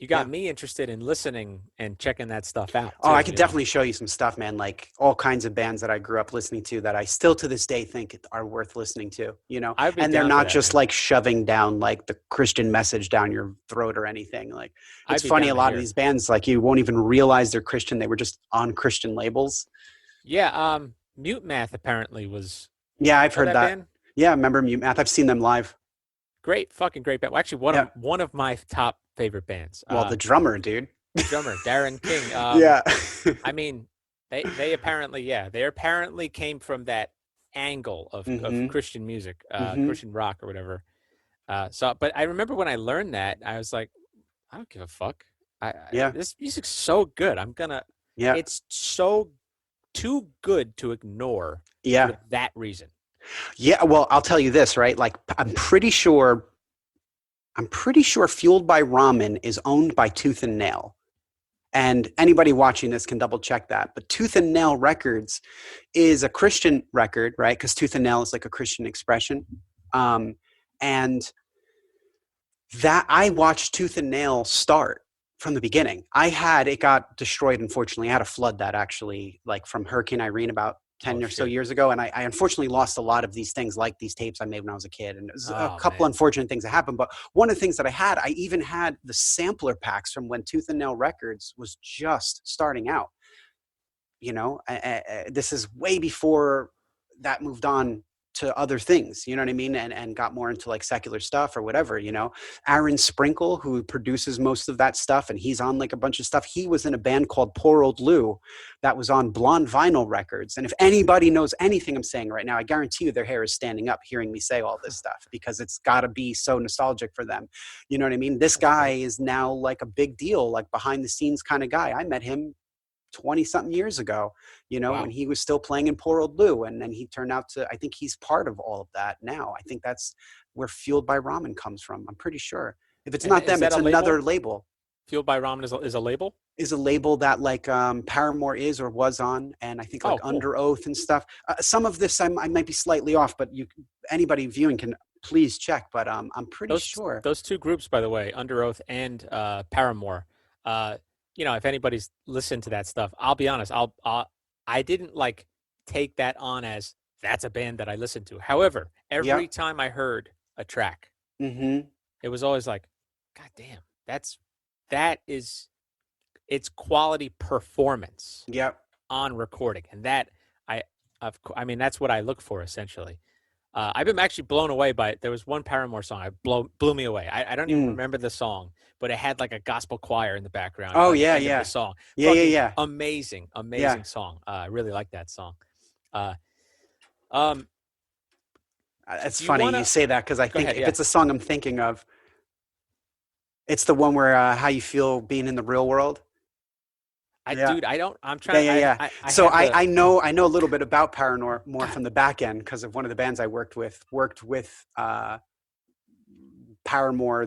You got yeah. me interested in listening and checking that stuff out Oh, I too. could definitely show you some stuff, man. Like all kinds of bands that I grew up listening to that I still to this day think are worth listening to, I'd be and they're down for not that, just man. like shoving down like the Christian message down your throat or anything. Like it's I'd be funny, down a to lot of hear. these bands, like you won't even realize they're Christian. They were just on Christian labels. Yeah, Mute Math apparently was. Yeah, I've Know heard that that. band? Yeah, I remember Mute Math. I've seen them live. Great, fucking great band. Well, actually, one Yeah. of one of my top favorite bands. Well, the drummer, dude. The drummer Darren King. Yeah. I mean, they apparently, yeah, they apparently came from that angle of Mm-hmm. Christian music, Mm-hmm. Christian rock or whatever. But I remember when I learned that, I was like, I don't give a fuck. Yeah. This music's so good. I'm gonna. Yeah. It's so too good to ignore Yeah. for that reason. Yeah. Well, I'll tell you this, right? Like, I'm pretty sure Fueled by Ramen is owned by Tooth and Nail. And anybody watching this can double check that. But Tooth and Nail Records is a Christian record, right? Because Tooth and Nail is like a Christian expression. Um, and that I watched Tooth and Nail start from the beginning. It got destroyed, unfortunately. I had a flood that actually, like from Hurricane Irene about 10 Oh or so shit. years ago. And I unfortunately lost a lot of these things, like these tapes I made when I was a kid. And it was a Oh couple man. unfortunate things that happened. But one of the things that I even had the sampler packs from when Tooth and Nail Records was just starting out. This is way before that moved on to other things, you know what I mean, and got more into like secular stuff or whatever. Aaron Sprinkle, who produces most of that stuff, and he's on like a bunch of stuff. He was in a band called Poor Old Lou that was on Blonde Vinyl Records. And if anybody knows anything I'm saying right now, I guarantee you their hair is standing up hearing me say all this stuff, because it's got to be so nostalgic for them. You know what I mean? This That's guy great. is now like a big deal, like behind the scenes kind of guy. I met him 20 something years ago, when Wow. he was still playing in Poor Old Lou. And then he turned out to, I think he's part of all of that now. I think that's where Fueled by Ramen comes from. I'm pretty sure. If it's And not is them, that it's a another label? label. Fueled by Ramen is a label? Is a label that like Paramore is or was on. And I think like Oh, cool. Under Oath and stuff. Some of this I might be slightly off, but anybody viewing can please check. But I'm pretty Those sure. those two groups, by the way, Under Oath and Paramore. Uh, if anybody's listened to that stuff, I'll be honest. I didn't like take that on as that's a band that I listened to. However, Yep. every time I heard a track, Mm-hmm. it was always like, God damn, that is it's quality performance Yep. on recording, and that I mean that's what I look for essentially. I've been actually blown away by it. There was one Paramore song blew me away. I don't even Mm. remember the song, but it had like a gospel choir in the background Oh by the yeah, end of the yeah. song. Yeah, yeah, Fucking yeah. amazing, Yeah. amazing song. I really like that song. Uh, um, It's do you funny want you to say that, because I go think ahead? if Yeah. it's a song I'm thinking of, it's the one where how you feel being in the real world. Yeah, Dude, I don't. I'm yeah, trying. yeah, yeah. I So have I, the. I know I know a little bit about Paranor more from the back end, because of one of the bands I worked with Paramore,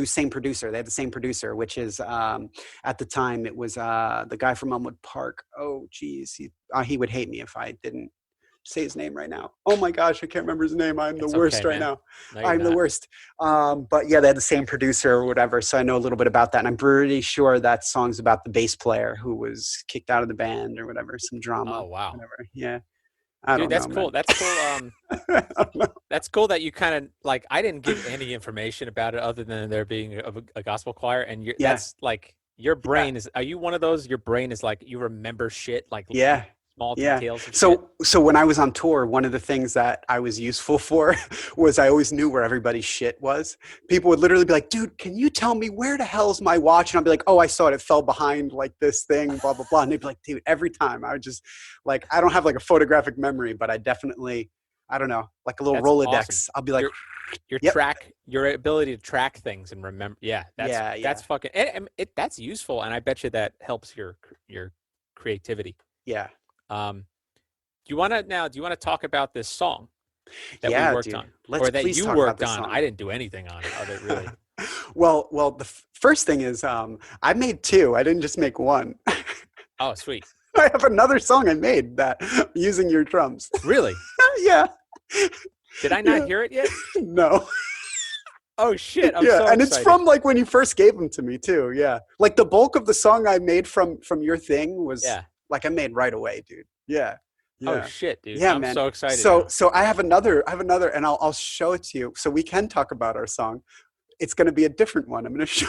same producer. They had the same producer, which is at the time it was the guy from Elmwood Park. Oh, geez, he would hate me if I didn't say his name right now. Oh my gosh, I can't remember his name. I'm the It's worst okay, right man. now. No, you're I'm the not. worst. But yeah, they had the same producer or whatever, so I know a little bit about that. And I'm pretty sure that song's about the bass player who was kicked out of the band or whatever, some Oh drama, wow, whatever. Yeah, I dude, don't that's know, cool. man. That's cool. I don't know. That's cool that you kind of like. I didn't give any information about it other than there being a gospel choir, and Yeah, that's like your yeah, brain is. Are you one of those? Your brain is like you remember shit like yeah. small Yeah. details of shit. So when I was on tour, one of the things that I was useful for was I always knew where everybody's shit was. People would literally be like, dude, can you tell me where the hell's my watch? And I'd be like, oh, I saw it. It fell behind like this thing, blah, blah, blah. And they'd be like, dude, every time I would just like, I don't have like a photographic memory, but I definitely, I don't know, like a little That's awesome. Rolodex. I'll be like, Your yep. your ability to track things and remember. Yeah, Yeah. that's Yeah. fucking. That's useful, and I bet you that helps your creativity. Yeah. Um, do you want to talk about this song that we Yeah, worked dude. on, Let's or that please you talk about worked this on? song. I didn't do anything on it other really. Well, the first thing is I made two. I didn't just make one. Oh, sweet. I have another song I made that using your drums. Really? Yeah. Did I not Yeah. hear it yet? No. Oh shit! I'm Yeah, so and it's excited. from like when you first gave them to me too. Yeah, like the bulk of the song I made from your thing was Yeah. like I made right away, dude. Yeah, Oh yeah, shit, dude! yeah, I'm man. so excited So now. I have another, and I'll show it to you so we can talk about our song. It's going to be a different one. I'm going to show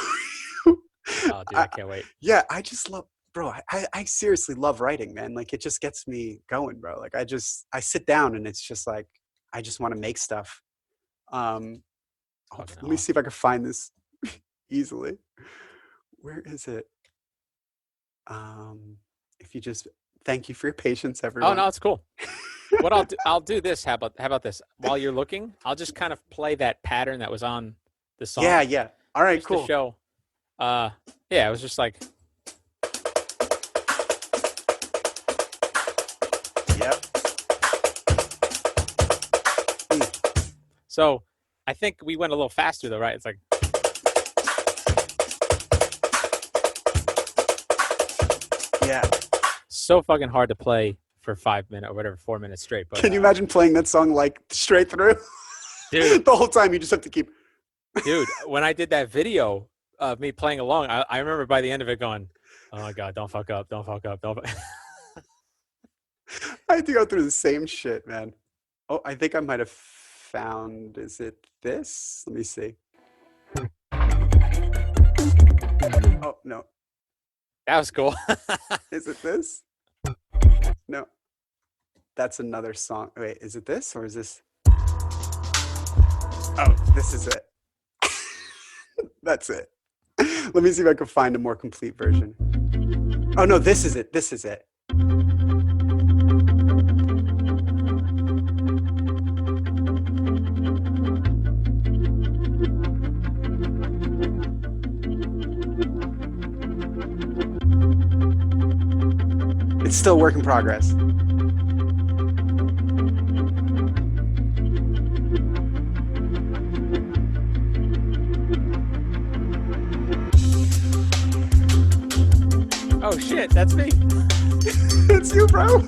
you. Oh, dude, I, I can't wait. yeah, I just love, bro. I seriously love writing, man. Like it just gets me going, bro. Like I sit down and it's just like I just want to make stuff. Um, Fucking let me see if awesome. I can find this easily. Where is it? Um, if you just thank you for your patience, Oh everyone. no, it's cool. What I'll do this. How about this? While you're looking, I'll just kind of play that pattern that was on the Yeah, song, yeah. All right, just to cool. show. Uh, yeah, it was just like Yep. Mm, so. I think we went a little faster though, right? It's like yeah. so fucking hard to play for 5 minutes or whatever, 4 minutes straight. But Can you imagine playing that song like straight through? dude, The whole time you just have to keep. dude, when I did that video of me playing along, I remember by the end of it going, "Oh my god, don't fuck up, don't fuck up, don't." I had to go through the same shit, man. Oh, I think I might have found. Is it this? Let me see. Oh no, That was cool. is it this? No, that's another song. Wait, is it this or is this? Oh, this is it. That's it. Let me see if I can find a more complete version. Oh no, this is it. This is it. It's still a work in progress. Oh shit, that's me. It's you, bro.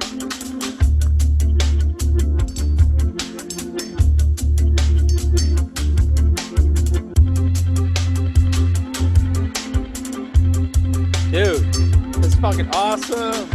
Dude, that's fucking awesome.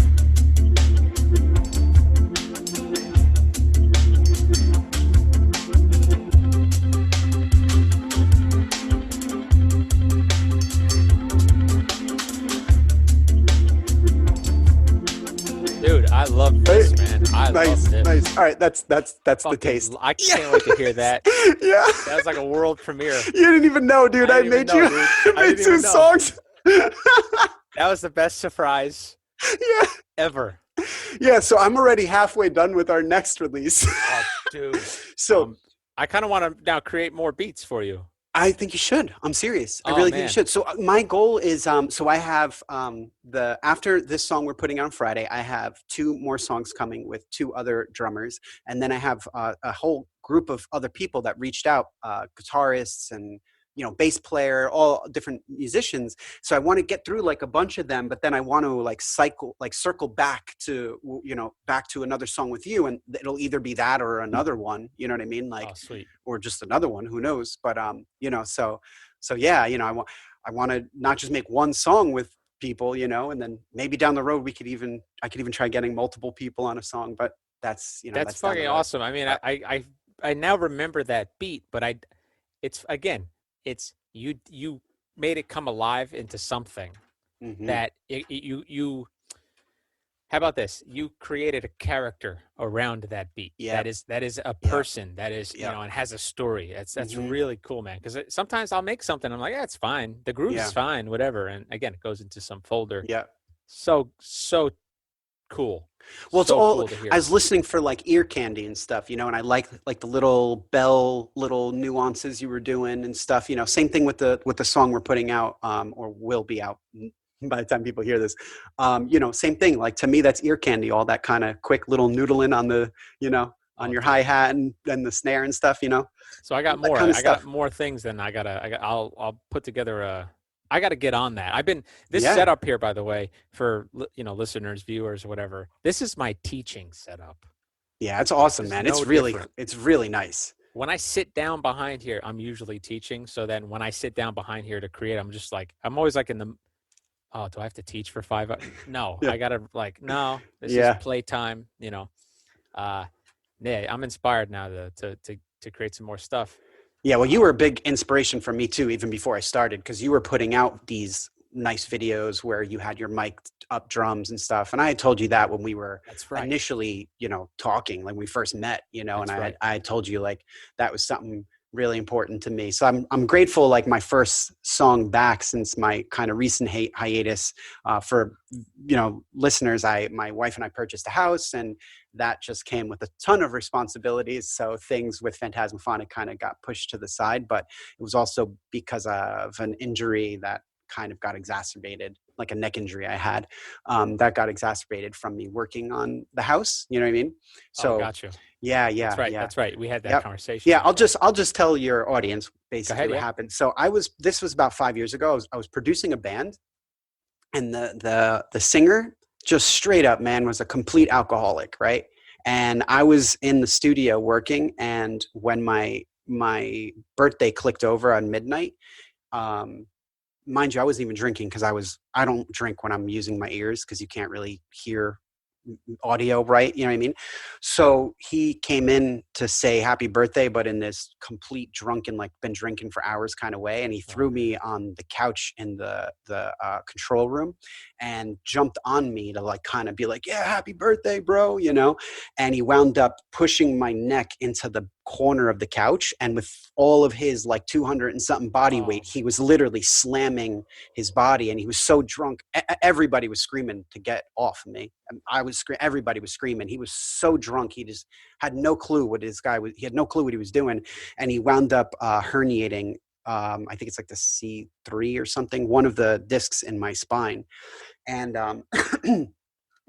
Dude, I love Right? this, man. I love Nice, this. nice. All right, that's the Fucking, taste. I Yeah, can't wait to hear that. yeah. That was like a world premiere. You didn't even know, dude. I I didn't even made know, you. dude. I I made didn't two even know. songs. Yeah, That was the best surprise ever. yeah. So I'm already halfway done with our next release. Oh, dude. So I kind of want to now create more beats for you. I think you should. I'm serious. I Oh really think you man. should. So my goal is so I have the after this song we're putting out on Friday, I have two more songs coming with two other drummers, and then I have a whole group of other people that reached out, guitarists and bass player, all different musicians. So I want to get through like a bunch of them, but then I want to like circle back to back to another song with you, and it'll either be that or another one. You know what I mean? Oh, Like sweet. or just another one, who knows? But so yeah, I want to not just make one song with people, and then maybe down the road I could even try getting multiple people on a song, but that's That's that's down the fucking road. awesome. I mean, But I now remember that beat, but it's again, it's you made it come alive into something hmm that you. How about this? You created a character around that beat. yep, That is a yep, person that is yep, and has a story. That's hmm really cool, man. Because sometimes I'll make something, I'm like, yeah, it's fine. The groove is yeah, fine, whatever. And again, it goes into some folder. yeah. So cool, Well, it's so all cool to I hear. was listening for like ear candy and stuff, and I like the little nuances you were doing and stuff. Same thing with the song we're putting out, or will be out by the time people hear this. Same thing. Like to me, that's ear candy. All that kind of quick little noodling on the on Oh, your dude. hi hat and the snare and stuff. So I got That more. kind of I got stuff. more things than I'll put together a. I got to get on that. I've been this Yeah. setup here, by the way, for listeners, viewers, whatever. This is my teaching setup. Yeah, it's awesome, It's man. no different. It's really nice. When I sit down behind here, I'm usually teaching. So then when I sit down behind here to create, I'm just like, I'm always like in the, oh, do I have to teach for 5 hours? No, Yeah. I gotta like, no, this is Yeah. playtime, you know. Uh, yeah, I'm inspired now to create some more stuff. Yeah, well, you were a Um, big inspiration for me too, even before I started, because you were putting out these nice videos where you had your mic up drums and stuff. And I had told you that when we were that's right. initially, talking, like we first met, and That's right. I had told you like that was something really important to me. So I'm grateful, like my first song back since my kind of recent hiatus, for listeners. My wife and I purchased a house, and that just came with a ton of responsibilities. So things with PhantasmaPhonic kind of got pushed to the side, but it was also because of an injury that kind of got exacerbated, like a neck injury I had, that got exacerbated from me working on the house. You know what I mean? Oh, So got you. yeah, That's yeah, right. yeah. That's right. We had that Yep. conversation. Yeah, That's right. I'll just tell your audience Go basically ahead. what Yeah. happened. So this was about 5 years ago. I was producing a band, and the singer, just straight up, man, was a complete alcoholic, right? And I was in the studio working, and when my birthday clicked over on midnight, um mind you, I wasn't even drinking, because I don't drink when I'm using my ears, because you can't really hear audio, right? You know what I mean? So he came in to say happy birthday, but in this complete drunken, like been drinking for hours kind of way. And he Oh threw me man. on the couch in the control room, and jumped on me to like kind of be like, yeah, happy birthday, bro, And he wound up pushing my neck into the corner of the couch. And with all of his like 200 and something body Oh weight, he was literally slamming his body, and he was so drunk. Everybody was screaming to get off of me. I was screaming. Everybody was screaming. He was so drunk. He just had no clue what this guy was. He had no clue what he was doing, and he wound up herniating. I think it's like the C3 or something, one of the discs in my spine. And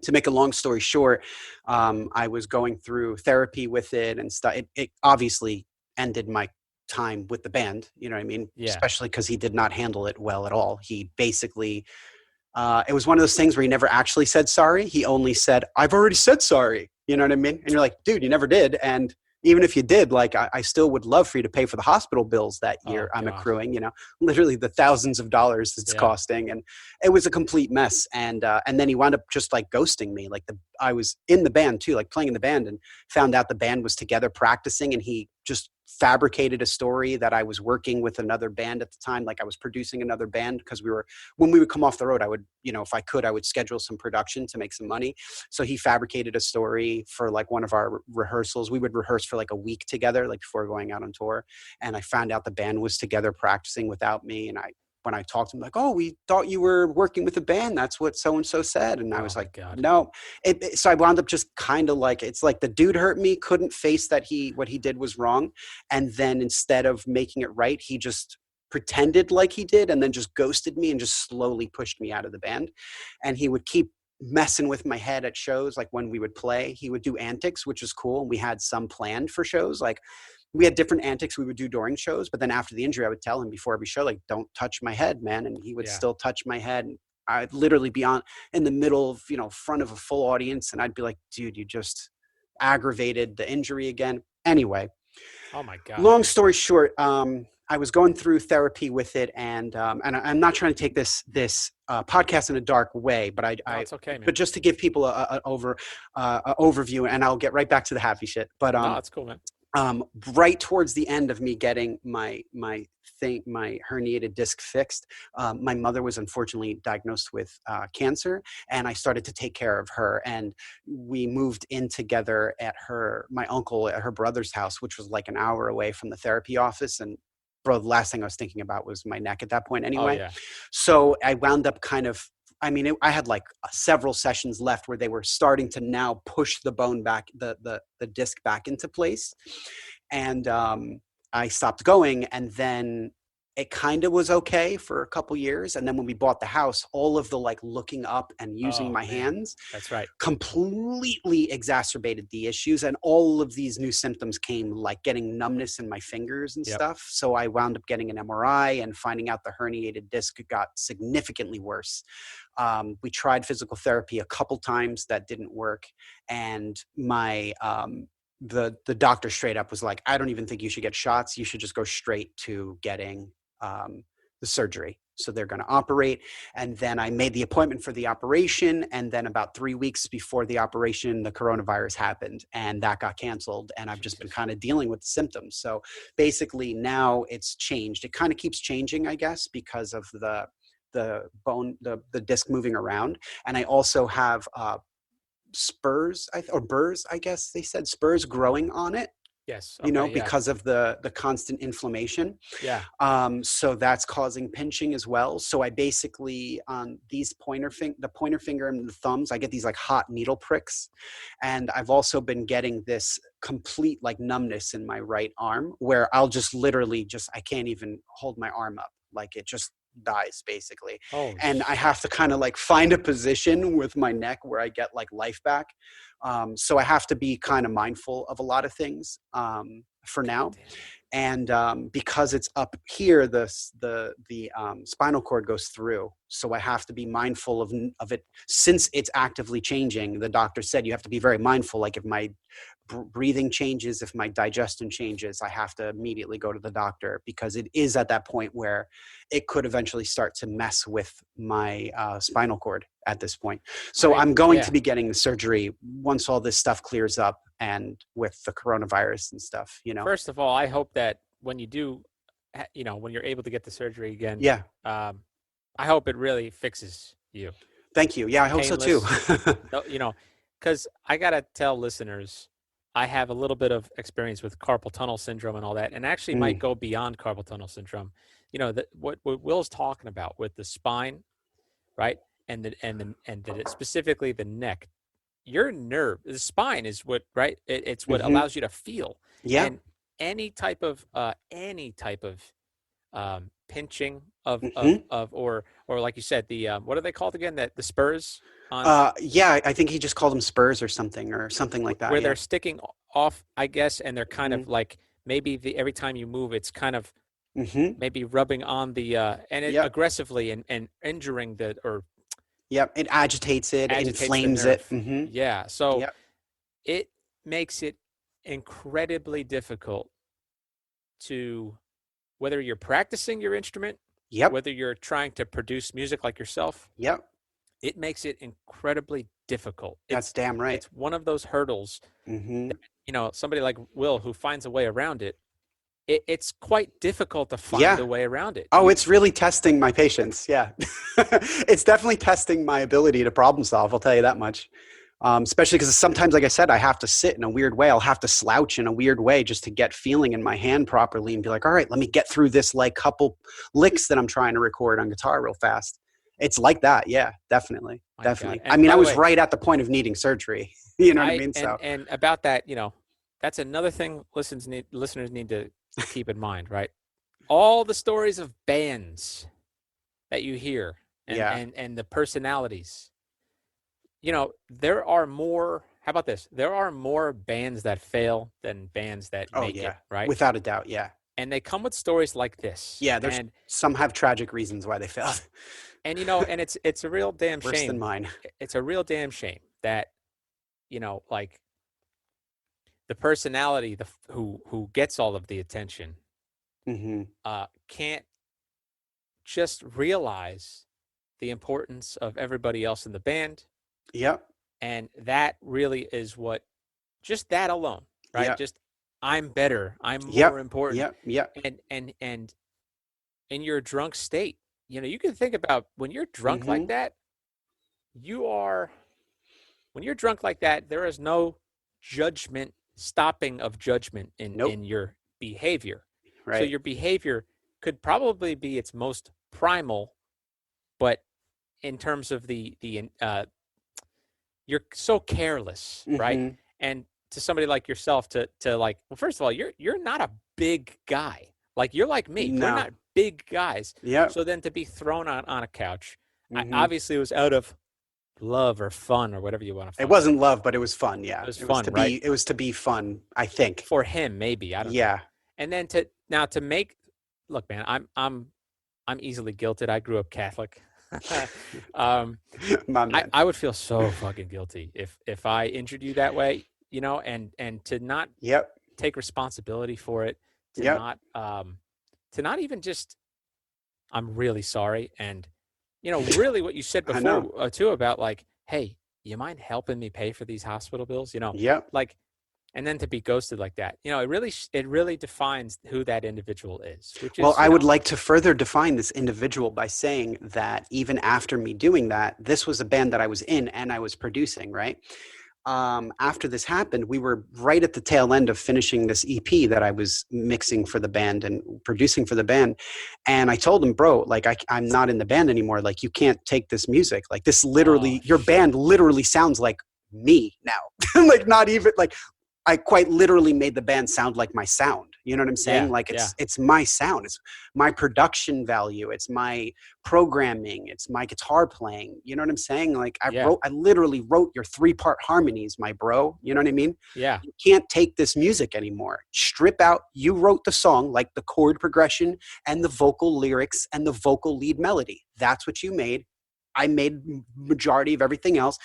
to make a long story short, I was going through therapy with it and stuff. It obviously ended my time with the band. You know what I mean? yeah. Especially because he did not handle it well at all. He basically, it was one of those things where he never actually said sorry. He only said, "I've already said sorry." You know what I mean? And you're like, dude, you never did. And even if you did, like, I still would love for you to pay for the hospital bills that year Oh I'm God. accruing, literally the thousands of dollars it's Yeah. costing. And it was a complete mess. And then he wound up just like ghosting me. Like I was in the band too, like playing in the band, and found out the band was together practicing, and he just fabricated a story that I was working with another band at the time. Like I was producing another band, because when we would come off the road, I would, if I could, I would schedule some production to make some money. So he fabricated a story for like one of our rehearsals. We would rehearse for like a week together, like before going out on tour. And I found out the band was together practicing without me. And when I talked to him, like, "Oh, we thought you were working with a band. That's what so-and-so said." And I Oh was my like, God. no. So I wound up just kind of like, it's like the dude hurt me, couldn't face that what he did was wrong. And then instead of making it right, he just pretended like he did, and then just ghosted me and just slowly pushed me out of the band. And he would keep messing with my head at shows. Like when we would play, he would do antics, which is cool. And we had some planned for shows. Like we had different antics we would do during shows, but then after the injury, I would tell him before every show, like, "Don't touch my head, man." And he would Yeah. still touch my head. And I'd literally be on in the middle of, front of a full audience. And I'd be like, "Dude, you just aggravated the injury again." Anyway, Oh my God. long story short, I was going through therapy with it, and I'm not trying to take this podcast in a dark way, but No, it's okay, but man. just to give people a overview, and I'll get right back to the happy shit. But No, it's cool, man. right towards the end of me getting my herniated disc fixed, my mother was unfortunately diagnosed with cancer, and I started to take care of her. And we moved in together at my uncle at her brother's house, which was like an hour away from the therapy office. And bro, the last thing I was thinking about was my neck at that point Oh anyway. yeah. So I wound up kind of, I mean, I had like several sessions left where they were starting to now push the bone back, the disc back into place. And I stopped going. And then it kind of was okay for a couple years. And then when we bought the house, all of the like looking up and using Oh my man, hands that's right. completely exacerbated the issues. And all of these new symptoms came, like getting numbness in my fingers and Yep. stuff. So I wound up getting an MRI and finding out the herniated disc got significantly worse. We tried physical therapy a couple times, that didn't work. And my, the doctor straight up was like, I don't even think you should get shots. You should just go straight to getting the surgery. So they're going to operate. And then I made the appointment for the operation. And then about 3 weeks before the operation, the coronavirus happened and that got canceled. And I've just been Jesus. kind of dealing with the symptoms. So basically now it's changed. It kind of keeps changing, I guess, because of the bone, the disc moving around. And I also have spurs or burrs, I guess they said, spurs growing on it, Yes. Okay. Yeah. because of the constant inflammation. Yeah. So that's causing pinching as well. So I basically, on these the pointer finger and the thumbs, I get these like hot needle pricks. And I've also been getting this complete like numbness in my right arm where I'll just literally I can't even hold my arm up. Like it just dies basically. Oh And I shit. have to kind of like find a position with my neck where I get like life back. So I have to be kind of mindful of a lot of things for God now. damn it. And because it's up here, the spinal cord goes through, so I have to be mindful of it. Since it's actively changing, the doctor said you have to be very mindful. Like if my breathing changes, if my digestion changes, I have to immediately go to the doctor, because it is at that point where it could eventually start to mess with my spinal cord at this point. So I'm going to Yeah. be getting the surgery once all this stuff clears up, and with the coronavirus and stuff, First of all, I hope that when you do, when you're able to get the surgery again, Yeah. um, I hope it really fixes you. Thank you. Yeah, I hope so too. Painless, because I gotta tell listeners, I have a little bit of experience with carpal tunnel syndrome and all that, and actually might Mm, go beyond carpal tunnel syndrome. What Will's talking about with the spine, right, and specifically the neck. Your nerve, the spine is what, right? It's what mhm. allows you to feel, Yeah. and any type of pinching Mhm. or like you said, the what are they called again? That the spurs on Yeah, I think he just called them spurs or something like that. where Yeah. they're sticking off, I guess, and they're kind Mhm. of like maybe every time you move, it's kind of Mhm. maybe rubbing on the and it Yep. aggressively and injuring the or Yep. It agitates it, agitates the inflames it. nerve. Mhm. Yeah, so Yep. it makes it incredibly difficult to whether you're practicing your instrument, Yep. whether you're trying to produce music like yourself, Yep. it makes it incredibly difficult. That's damn right. It's one of those hurdles that, Mhm. somebody like Will who finds a way around it, it's quite difficult to find Yeah. a way around it. Oh, it's really testing my patience. Yeah. It's definitely testing my ability to problem solve. I'll tell you that much. Especially because sometimes, like I said, I have to sit in a weird way. I'll have to slouch in a weird way just to get feeling in my hand properly and be like, all right, let me get through this like couple licks that I'm trying to record on guitar real fast. It's like that. Yeah, definitely. My God. Definitely. I And mean, by I the was way, right at the point of needing surgery. You know what I I mean? So, and about that, that's another thing listeners need to keep in mind, right? All the stories of bands that you hear and yeah. and and the personalities. There are more, how about this? There are more bands that fail than bands that Oh, make it, yeah. right? Without a doubt. Yeah. And they come with stories like this. Yeah. There's And some have tragic reasons why they failed. and it's a real damn Worse than shame. mine. It's a real damn shame that, like the personality who gets all of the attention Hmm. can't just realize the importance of everybody else in the band. Yep. And that really is what, just that alone, right? Yep. Just I'm better, I'm more Yep. important. Yep. Yep. And in your drunk state, you can think about when you're drunk like Hmm. that, you are when you're drunk like that, there is no stopping of judgment Nope. in your behavior. So Right. your behavior could probably be its most primal, but in terms of you're so careless, right? Hmm. And to somebody like yourself to like, well, first of all, you're not a big guy. Like you're like me. We're No. not big guys. Yep. So then to be thrown on a couch, I Hmm. obviously it was out of love or fun or whatever you want to It fucking wasn't call love, but it was fun. it. Yeah. It was fun, right? It was to be fun, I think. For him, maybe. I don't know. Yeah. And then to now to make look, man, I'm easily guilted. I grew up Catholic. um, My I, man. I would feel so fucking guilty if I injured you that way, and to not Yep. take responsibility for it, Yep. to not even just I'm really sorry, and really what you said I know. before too about like, hey, you mind helping me pay for these hospital bills, Yep. like, and then to be ghosted like that, it really defines who that individual is, which Well, is I would like to further define this individual by saying that even after me doing that, this was a band that I was in and I was producing, right? After this happened, we were right at the tail end of finishing this EP that I was mixing for the band and producing for the band. And I told him, bro, like, I'm not in the band anymore. Like, you can't take this music. Like, this oh literally, your shit, band literally sounds like me now. Like, not even like, I quite literally made the band sound like my sound. You know what I'm saying? yeah, Like yeah, it's my sound. It's my production value. It's my programming. It's my guitar playing. You know what I'm saying? Like yeah, I literally wrote your 3-part harmonies, my bro. You know what I mean? yeah, You can't take this music anymore. Strip out. You wrote the song, like the chord progression and the vocal lyrics and the vocal lead melody. That's what you made. I made majority of everything else.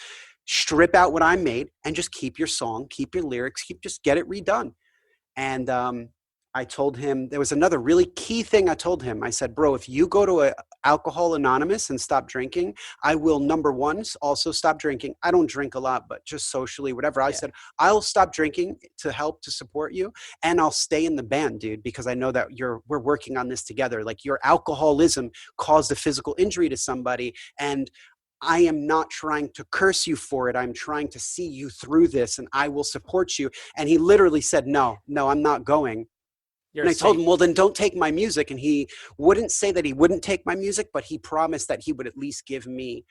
Strip out what I made and just keep your song, keep your lyrics, just get it redone. And I told him there was another really key thing. I told him, I said, bro, if you go to a Alcohol Anonymous and stop drinking, I will, number one, also stop drinking. I don't drink a lot, but just socially, whatever. I yeah, said, I'll stop drinking to help to support you, and I'll stay in the band, dude, because I know that we're working on this together. Like, your alcoholism caused a physical injury to somebody, and I am not trying to curse you for it. I'm trying to see you through this, and I will support you. And he literally said, no, no, I'm not going. you're And a I told saint. him, well, then don't take my music. And he wouldn't say that he wouldn't take my music, but he promised that he would at least give me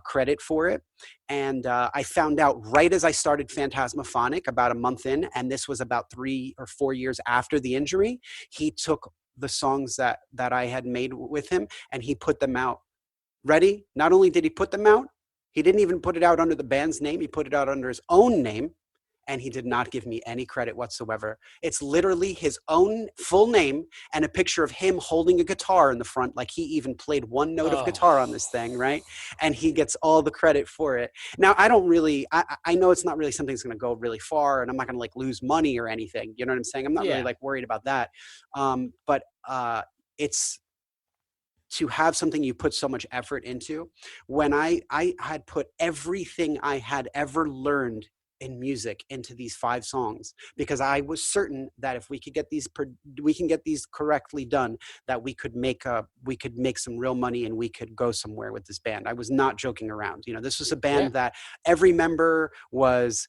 credit for it. And I found out right as I started PhantasmaPhonic, about a month in, and this was about 3 or 4 years after the injury. He took the songs that I had made with him and he put them out. Ready? Not only did he put them out, he didn't even put it out under the band's name. He put it out under his own name, and he did not give me any credit whatsoever. It's literally his own full name and a picture of him holding a guitar in the front, like he even played one note of Oh, guitar on this thing, right? And he gets all the credit for it. Now, I know it's not really something that's going to go really far, and I'm not going to like lose money or anything. You know what I'm saying? I'm not really yeah, like worried about that. But it's to have something you put so much effort into. When I had put everything I had ever learned in music into these 5 songs, because I was certain that if we can get these correctly done, that we could make some real money and we could go somewhere with this band. I was not joking around. This was a yeah, band that every member was,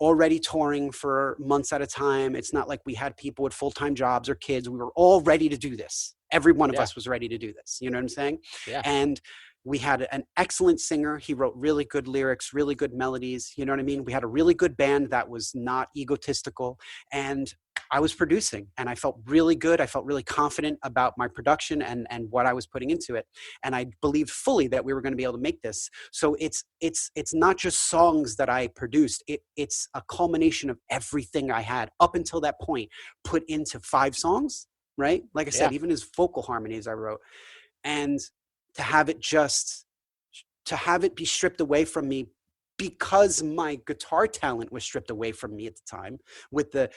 already touring for months at a time. It's not like we had people with full-time jobs or kids. We were all ready to do this. Every one of yeah, us was ready to do this. You know what I'm saying? yeah, And we had an excellent singer. He wrote really good lyrics, really good melodies. You know what I mean? We had a really good band that was not egotistical. And I was producing and I felt really good. I felt really confident about my production and what I was putting into it. And I believed fully that we were going to be able to make this. So it's not just songs that I produced. It's a culmination of everything I had up until that point put into 5 songs, right? Like I yeah, said, even his vocal harmonies I wrote. And to have it just to have it be stripped away from me because my guitar talent was stripped away from me at the time with the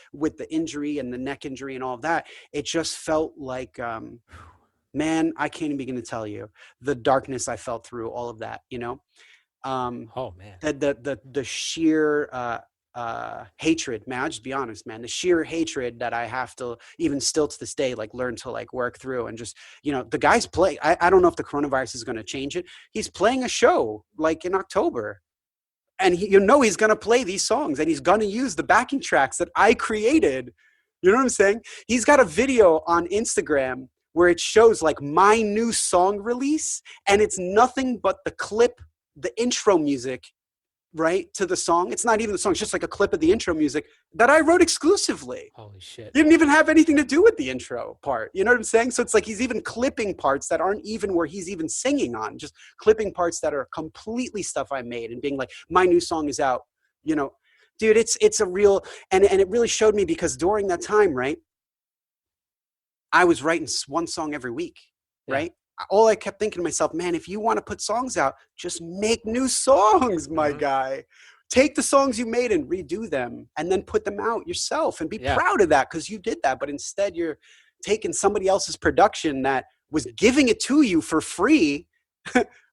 injury and the neck injury and all of that, it just felt like man, I can't even begin to tell you the darkness I felt through all of that, um oh man, the sheer hatred, man. I'll just be honest, man. The sheer hatred that I have to even still to this day, like learn to like work through and just, the guy's play. I don't know if the coronavirus is going to change it. He's playing a show like in October, and he's going to play these songs and he's going to use the backing tracks that I created. You know what I'm saying? He's got a video on Instagram where it shows like my new song release, and it's nothing but the clip, the intro music right, to the song. It's not even the song, it's just like a clip of the intro music that I wrote exclusively. Holy shit. You didn't even have anything to do with the intro part. You know what I'm saying? So it's like he's even clipping parts that aren't even where he's even singing on, just clipping parts that are completely stuff I made and being like, my new song is out, you know. Dude, it's a real, and it really showed me because during that time, right, I was writing one song every week, Yeah. right? All I kept thinking to myself, man, if you want to put songs out, just make new songs, my Mm-hmm. guy. Take the songs you made and redo them and then put them out yourself and be Yeah. proud of that because you did that. But instead, you're taking somebody else's production that was giving it to you for free,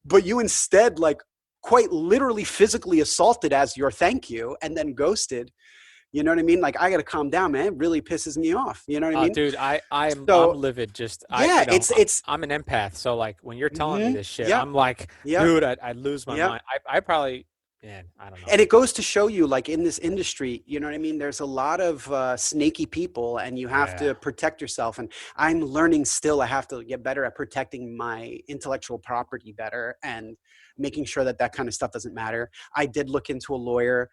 but you instead, like, quite literally physically assaulted as your thank you and then ghosted. You know what I mean? Like, I got to calm down, man. It really pisses me off. You know what I mean? Dude, I'm So, livid. Just yeah, it's, I'm an empath. So like when you're telling me mm-hmm, this shit, yep, I'm like, yep, dude, I'd lose my yep. mind. I probably, man, I don't know. And it goes to show you, like, in this industry, you know what I mean? There's a lot of snaky people and you have Yeah. to protect yourself. And I'm learning still, I have to get better at protecting my intellectual property better and making sure that that kind of stuff doesn't matter. I did look into a lawyer.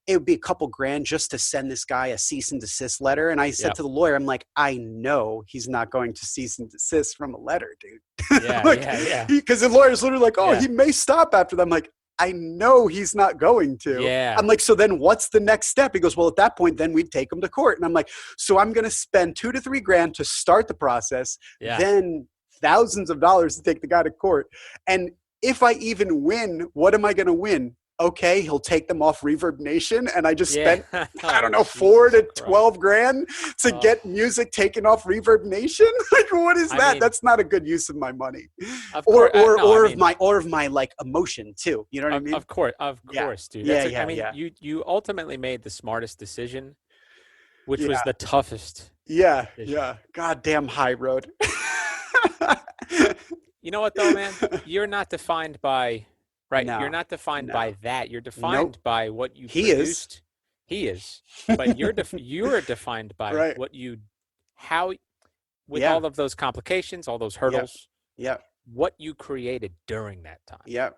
It would be a couple grand just to send this guy a cease and desist letter. And I said Yeah. to the lawyer, I'm like, I know he's not going to cease and desist from a letter, dude. Yeah. Like, Yeah. Yeah. because the lawyer's literally like, oh, Yeah. he may stop after that. I'm like, I know he's not going to. Yeah. I'm like, so then what's the next step? He goes, well, at that point, then we'd take him to court. And I'm like, so I'm going to spend $2 to $3 grand to start the process, Yeah. then thousands of dollars to take the guy to court. And if I even win, what am I going to win? Okay, he'll take them off Reverb Nation. And I just Yeah. spent, I Oh, don't know, 4 Jesus to Christ. 12 grand to Oh, get music taken off Reverb Nation. Like, what is I that? mean, That's not a good use of my money. of course, no, I mean, Of my, like, emotion too. You know what I mean? of Yeah. course, dude. Yeah, I yeah, mean, yeah. you ultimately made the smartest decision, which was Yeah. the toughest Yeah, decision. yeah. Goddamn high road. You know what though, man? You're not defined by, right? You're No, not defined no. by that. You're Nope. defined by what you He is. produced. He is, but you're defined by Right. what you, how, with Yeah. all of those complications, all those Yep. hurdles, Yep. what you created during that time, Yep.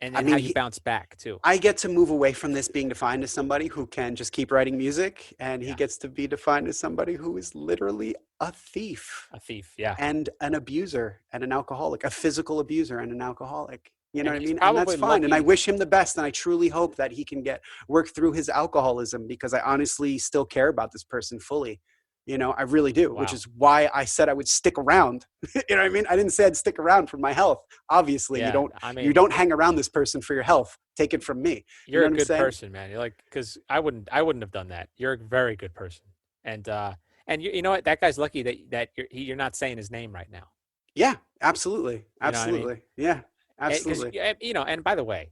and I then how mean, you bounce back too. I get to move away from this being defined as somebody who can just keep writing music, and he Yeah, gets to be defined as somebody who is literally a thief a thief. Yeah, and an abuser and an alcoholic, a physical abuser and an alcoholic. You know and what I he's mean? And that's probably fine. And I lucky. wish him the best. And I truly hope that he can work through his alcoholism because I honestly still care about this person fully. You know, I really do, which Wow. is why I said I would stick around. You know what I mean? I didn't say I'd stick around for my health. Obviously, Yeah, I you mean, don't hang around this person for your health. Take it from me. You you're know a what I'm good saying? person, man. You're like, because I wouldn't have done that. You're a very good person, and you know what? That guy's lucky that you're not saying his name right now. Yeah, absolutely. You know what I mean? Absolutely. Yeah, Because absolutely. you know, and by the way,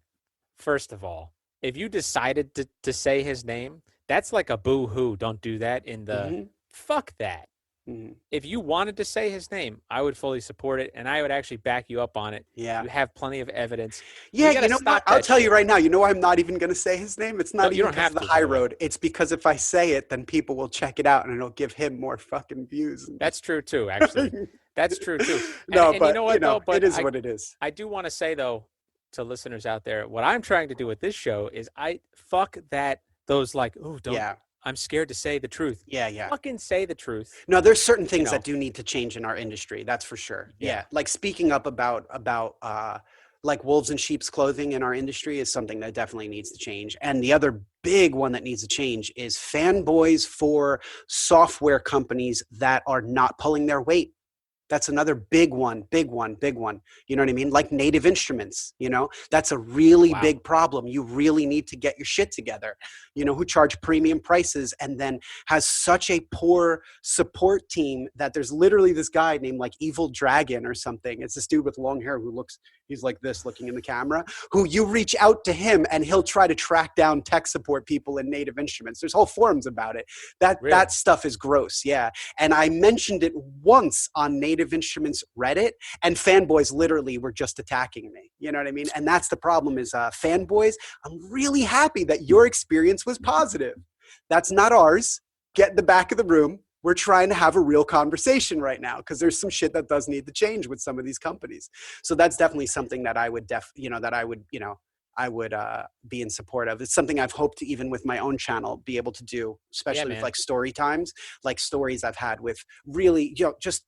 first of all, if you decided to say his name, that's like a boo hoo. Don't do that in the Hmm. fuck that. Hmm. If you wanted to say his name, I would fully support it and I would actually back you up on it. Yeah. You have plenty of evidence. Yeah, We got to you know what? stop I'll that tell you shit. right now. You know why I'm not even going to say his name? It's No, not you even don't because of have the to, by high the way. road. It's because if I say it, then people will check it out and it'll give him more fucking views. That's true too, actually. That's true too. No, And you but know what though? it But is what it is. I do want to say though to listeners out there, what I'm trying to do with this show is I fuck that those like, oh, don't Yeah, I'm scared to say the truth. yeah, yeah. Fucking say the truth. No, there's certain You things that know. do need to change in our industry. That's for sure. Yeah. Yeah, like speaking up about like wolves in sheep's clothing in our industry is something that definitely needs to change. And the other big one that needs to change is fanboys for software companies that are not pulling their weight. That's another big one, big one, big one. You know what I mean? Like Native Instruments, that's a really Wow. big problem. You really need to get your shit together, who charge premium prices and then has such a poor support team that there's literally this guy named like Evil Dragon or something. It's this dude with long hair he's like this looking in the camera, who you reach out to him and he'll try to track down tech support people in Native Instruments. There's whole forums about it. That Really? stuff is gross. Yeah. And I mentioned it once on Native Instruments Reddit, and fanboys literally were just attacking me. You know what I mean? And that's the problem is fanboys, I'm really happy that your experience was positive. That's not ours. Get in the back of the room. We're trying to have a real conversation right now because there's some shit that does need to change with some of these companies. So that's definitely something that I would be in support of. It's something I've hoped to, even with my own channel, be able to do, Yeah, especially with man. like story times, like stories I've had with really, just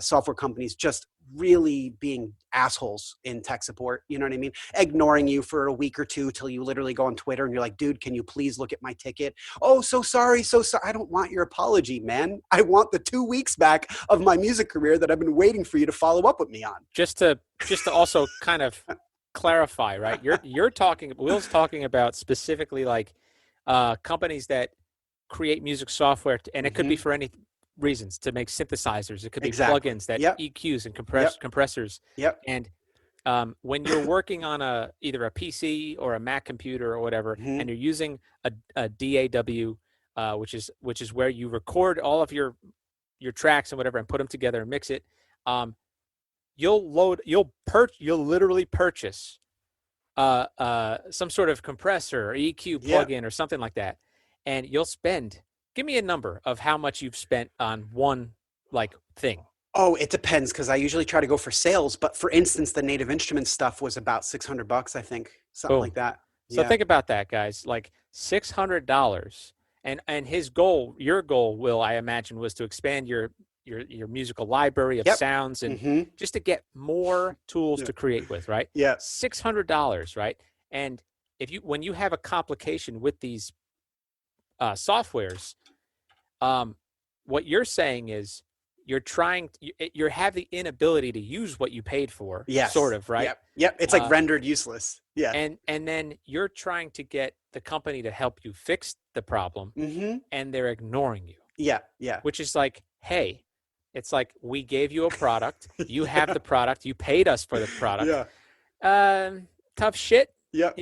software companies just really being assholes in tech support. You know what I mean? Ignoring you for a week or two till you literally go on Twitter and you're like, dude, can you please look at my ticket? Oh, so sorry, so sorry. I don't want your apology, man. I want the 2 weeks back of my music career that I've been waiting for you to follow up with me on. Just to also kind of clarify, right? You're talking Will's talking about specifically like companies that create music software, and it could be Mm-hmm. for any reasons, to make synthesizers. It could be Exactly. plugins that Yep. EQs and Yep. compressors. Yep. And when you're working on either a PC or a Mac computer or whatever, Mm-hmm. and you're using a DAW, which is where you record all of your tracks and whatever and put them together and mix it. Um, you'll literally purchase some sort of compressor or EQ Yeah. plugin or something like that, and you'll spend. Give me a number of how much you've spent on one like thing. Oh, it depends because I usually try to go for sales. But for instance, the Native Instruments stuff was about $600, I think, something like Boom. that. So Yeah. think about that, guys. Like $600, and his goal, your goal, Will, I imagine, was to expand your musical library of Yep. sounds and Mm-hmm. just to get more tools Yeah. to create with, right? Yeah. $600, right? And when you have a complication with these softwares, um, what you're saying is you have the inability to use what you paid for, sort Yes. of, right? Yep. Yep. It's like Uh, rendered useless. Yeah. and then you're trying to get the company to help you fix the problem, Mm-hmm. and they're ignoring you, Yeah. Yeah. which is like, hey, it's like we gave you a product, you have Yeah. the product, you paid us for the product. Yeah. Um, Tough shit, Yep.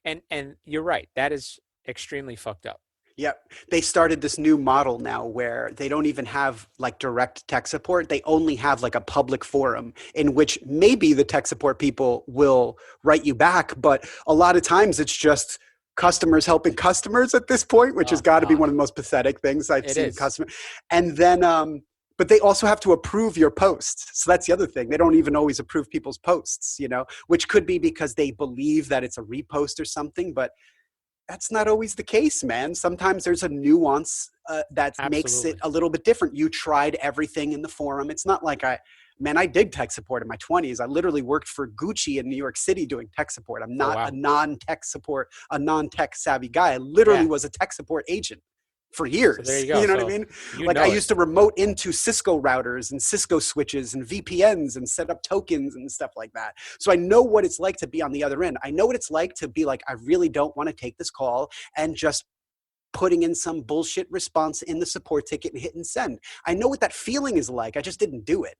and you're right. That is extremely fucked up. Yep. They started this new model now where they don't even have like direct tech support. They only have like a public forum in which maybe the tech support people will write you back. But a lot of times it's just customers helping customers at this point, which has Oh got to be God, one of the most pathetic things I've it seen is. customer. And then, but they also have to approve your posts. So that's the other thing. They don't even always approve people's posts, which could be because they believe that it's a repost or something. But that's not always the case, man. Sometimes there's a nuance that makes it Absolutely. a little bit different. You tried everything in the forum. It's not like I did tech support in my 20s. I literally worked for Gucci in New York City doing tech support. I'm Oh not a wow. non-tech savvy guy. I Yeah. literally was a tech support agent for So there years. you go. You know what I So mean? you Like I know it. used to remote into Cisco routers and Cisco switches and VPNs and set up tokens and stuff like that. So I know what it's like to be on the other end. I know what it's like to be like, I really don't want to take this call, and just putting in some bullshit response in the support ticket and hitting send. I know what that feeling is like. I just didn't do it.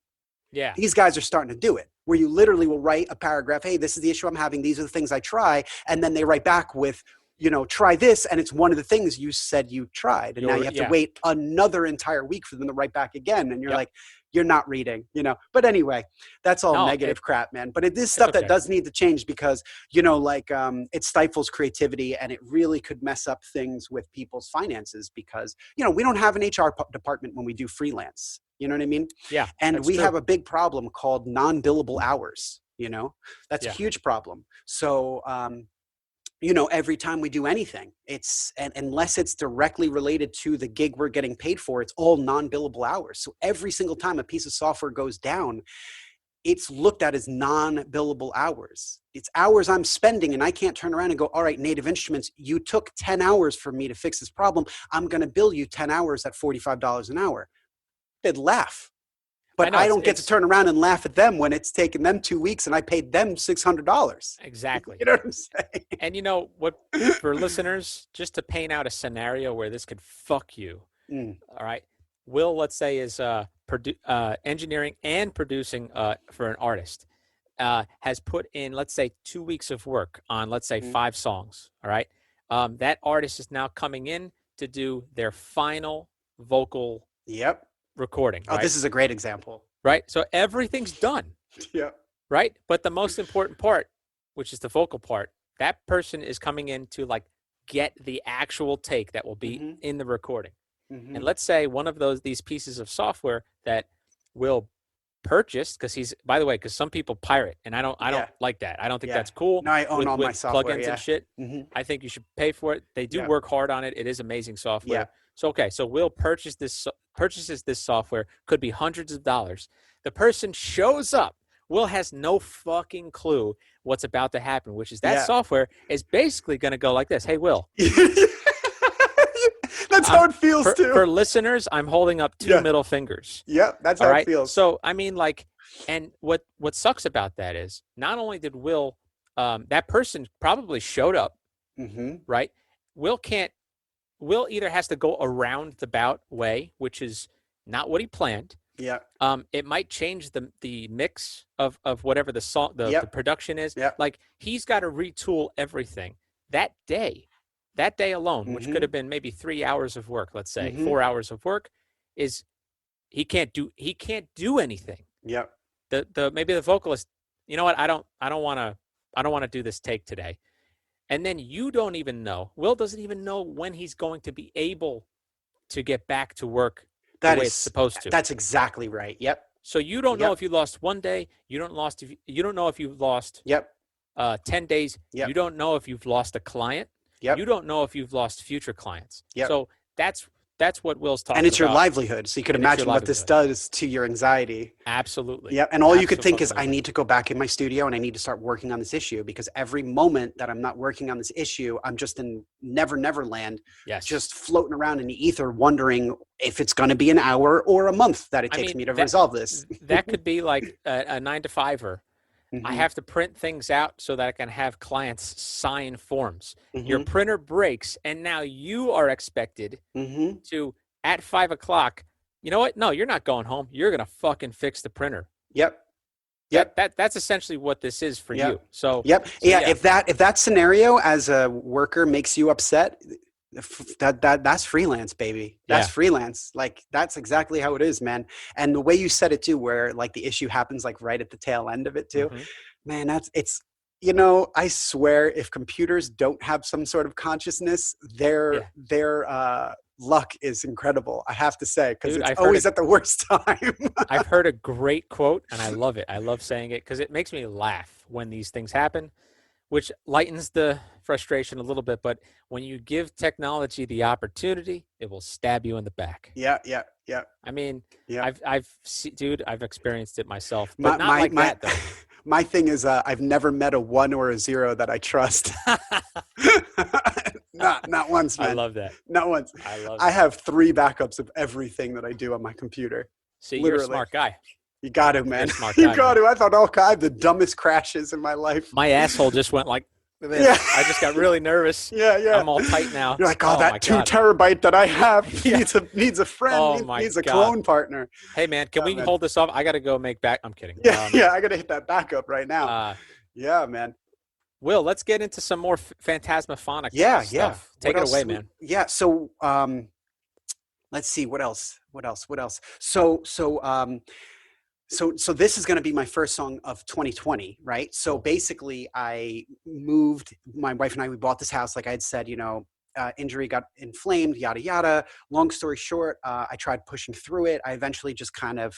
Yeah. These guys are starting to do it, where you literally will write a paragraph, hey, this is the issue I'm having, these are the things I try, and then they write back with, try this, and it's one of the things you said you tried, and now you have to Yeah. wait another entire week for them to write back again, and you're Yep. like, you're not reading. But anyway, that's all No, negative crap, man. But it is it's stuff that okay. does need to change because, it stifles creativity, and it really could mess up things with people's finances because, we don't have an HR department when we do freelance. You know what I mean? Yeah, And that's we true. have a big problem called non-billable hours. That's a Yeah. huge problem. So, every time we do anything, and unless it's directly related to the gig we're getting paid for, it's all non-billable hours. So every single time a piece of software goes down, it's looked at as non-billable hours. It's hours I'm spending, and I can't turn around and go, all right, Native Instruments, you took 10 hours for me to fix this problem. I'm going to bill you 10 hours at $45 an hour. They'd laugh. I But know I it's don't get to it's turn around and laugh at them when it's taken them 2 weeks and I paid them $600. exactly. You know what I'm saying? And you know what, for listeners, just to paint out a scenario where this could fuck you. Mm, All right. Will, let's say, is engineering and producing for an artist. Has put in, let's say, 2 weeks of work on, let's say, mm. 5 songs. All right. That artist is now coming in to do their final vocal Yep. recording. Oh, Right. this is a great example. Right. So everything's done. Yep. Right. But the most important part, which is the vocal part, that person is coming in to like get the actual take that will be Mm-hmm. in the recording. Mm-hmm. And let's say one of these pieces of software that Will purchased, because he's, by the way, because some people pirate, and I don't Yeah. like that. I don't think Yeah. that's cool No, I own all my with software. plugins and Yeah. shit. Hmm. I think you should pay for it. They do Yeah. work hard on it. It is amazing Yeah. software. So okay, so Will purchases this software, could be hundreds of dollars. The person shows up. Will has no fucking clue what's about to happen, which is that Yeah. software is basically going to go like this. Hey, Will, That's how it feels too. for listeners, I'm holding up two Yeah. middle fingers. Yeah. That's All how it right. feels. So I mean, like, and what sucks about that is not only did Will, that person probably showed up, Hmm. right? Will can't. Will either has to go around the bout way, which is not what he planned. Yeah. It might change the mix of whatever the song the Yep. production is. Yep. Like he's got to retool everything that day. That day alone, which could have been maybe 3 hours of work, let's say 4 hours of work, is he can't do anything. Yep. The maybe the vocalist, you know what? I don't want to do this take today. And then you don't even know. Will doesn't even know when he's going to be able to get back to work the way it's supposed to. That's exactly right. Yep. So you don't know Yep. if you lost one day. You don't know if you've lost Yep. 10 days. Yep. You don't know if you've lost a client. Yep. You don't know if you've lost future clients. Yep. So that's what Will's talking about. And it's your livelihood. So you can imagine what this does to your anxiety. Absolutely. Yeah. And all you could think is, I need to go back in my studio and I need to start working on this issue, because every moment that I'm not working on this issue, I'm just in never land, Yes. just floating around in the ether, wondering if it's going to be an hour or a month that it takes me to resolve this. That could be like a 9-to-5er. I have to print things out so that I can have clients sign forms. Your printer breaks, and now you are expected to, at 5 o'clock, you know what? No, you're not going home. You're going to fucking fix the printer. Yep. That's essentially what this is for you. So yeah. If that scenario as a worker makes you upset, that's freelance, baby. That's freelance. Like, that's exactly how it is, man. And the way you said it too, where like the issue happens like right at the tail end of it too, man, it's I swear, if computers don't have some sort of consciousness, their luck is incredible, I have to say, because it's always at the worst time. I've heard a great quote, and I love it. I love saying it because it makes me laugh when these things happen, which lightens the frustration a little bit. But when you give technology the opportunity, it will stab you in the back. Yeah. I mean, yeah. I've experienced it myself, but not like that, though. My thing is, I've never met a 1 or a 0 that I trust. Not once, man. I love that. Not once. I have 3 backups of everything that I do on my computer. See, literally. You're a smart guy. You got to, man. You got to. I thought, I have the dumbest crashes in my life. My asshole just went like this. Yeah. I just got really nervous. Yeah. I'm all tight now. You're like, that 2 terabyte that I have needs a friend, needs a clone partner. Hey, man, can we hold this off? I got to go make back. I'm kidding. Yeah, I got to hit that backup right now. Yeah, man. Will, let's get into some more PhantasmaPhonic stuff. Yeah. Take it away, man. Yeah. So, let's see what else. So this is going to be my first song of 2020, right? So basically, I moved. My wife and I, we bought this house. Like I had said, injury got inflamed, yada yada. Long story short, I tried pushing through it. I eventually just kind of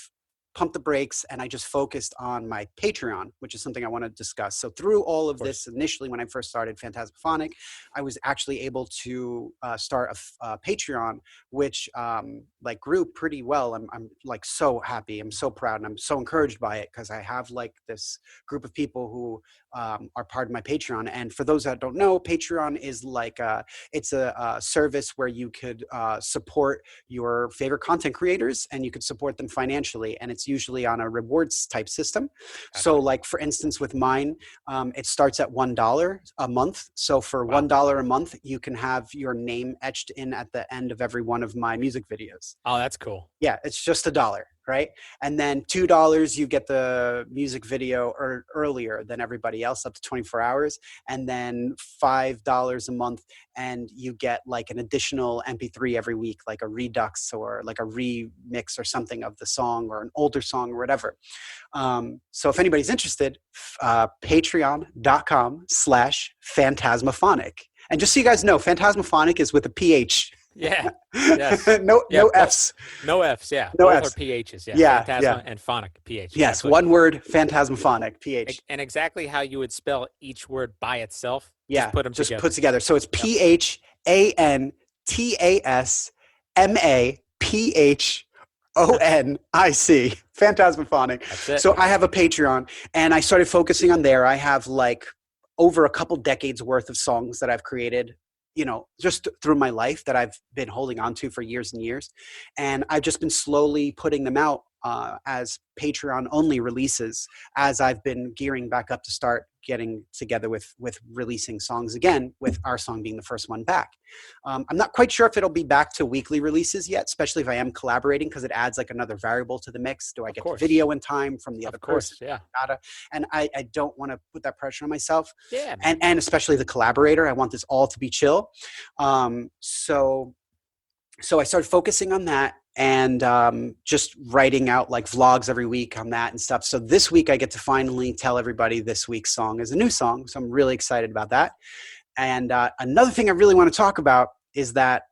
pumped the brakes, and I just focused on my Patreon, which is something I want to discuss. So through all of this, initially when I first started PhantasmaPhonic, I was actually able to start a Patreon, which like grew pretty well. I'm like so happy. I'm so proud, and I'm so encouraged by it, because I have like this group of people who are part of my Patreon. And for those that don't know, Patreon is like it's a service where you could support your favorite content creators, and you could support them financially, and it's usually on a rewards type system. So like, for instance, with mine, it starts at $1 a month. So for $1 a month, you can have your name etched in at the end of every one of my music videos. Oh, that's cool. Yeah, it's just $1, right? And then $2, you get the music video earlier than everybody else, up to 24 hours. And then $5 a month, and you get like an additional MP3 every week, like a redux or like a remix or something of the song, or an older song or whatever. So if anybody's interested, patreon.com/PhantasmaPhonic. And just so you guys know, PhantasmaPhonic is with a PH. Yeah. Yes. No, Yeah. no F's. No F's. Yeah. No Both are F's. PHs. Yeah. Yeah, yeah. Phantasma and phonic PH. Yes, That's what, one word, phantasmaphonic, PH. and exactly how you would spell each word by itself. Just Yeah, put them just put together. together. So it's Yep. PhantasmaPhonic. Phantasmaphonic. That's it. So I have a Patreon and I started focusing on there. I have like over a couple decades worth of songs that I've created, just through my life that I've been holding on to for years and years. And I've just been slowly putting them out as Patreon only releases as I've been gearing back up to start getting together with releasing songs again, with our song being the first one back. I'm not quite sure if it'll be back to weekly releases yet, especially if I am collaborating, because it adds like another variable to the mix. Do I Of get the course. video in time from the other Of course. person? Yeah. And I don't want to put that pressure on myself, Yeah, man. and especially the collaborator. I want this all to be chill. So I started focusing on that and just writing out like vlogs every week on that and stuff. So this week I get to finally tell everybody this week's song is a new song. So I'm really excited about that. And another thing I really want to talk about is that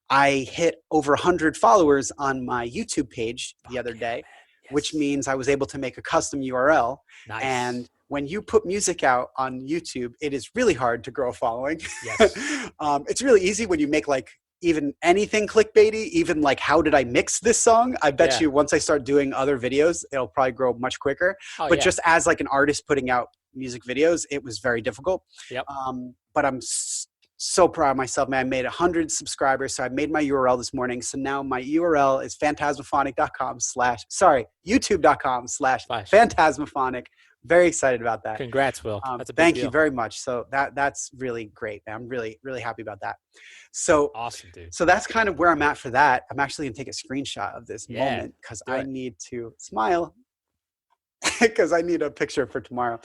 I hit over 100 followers on my YouTube page the other day, Yes. which means I was able to make a custom URL. Nice. And when you put music out on YouTube, it is really hard to grow a following. Yes. It's really easy when you make like even anything clickbaity, even like how did I mix this song? I bet you once I start doing other videos, it'll probably grow much quicker. Oh, but yeah. just as like an artist putting out music videos, it was very difficult. Yep. But I'm so proud of myself, man. I made 100 subscribers. So I made my URL this morning. So now my URL is youtube.com/phantasmaphonic. Very excited about that. Congrats, Will. That's a big thank deal. you very much. So that's really great, man. I'm really, really happy about that. So awesome, dude. So that's kind of where I'm at for that. I'm actually gonna take a screenshot of this moment because I need to smile because I need a picture for tomorrow.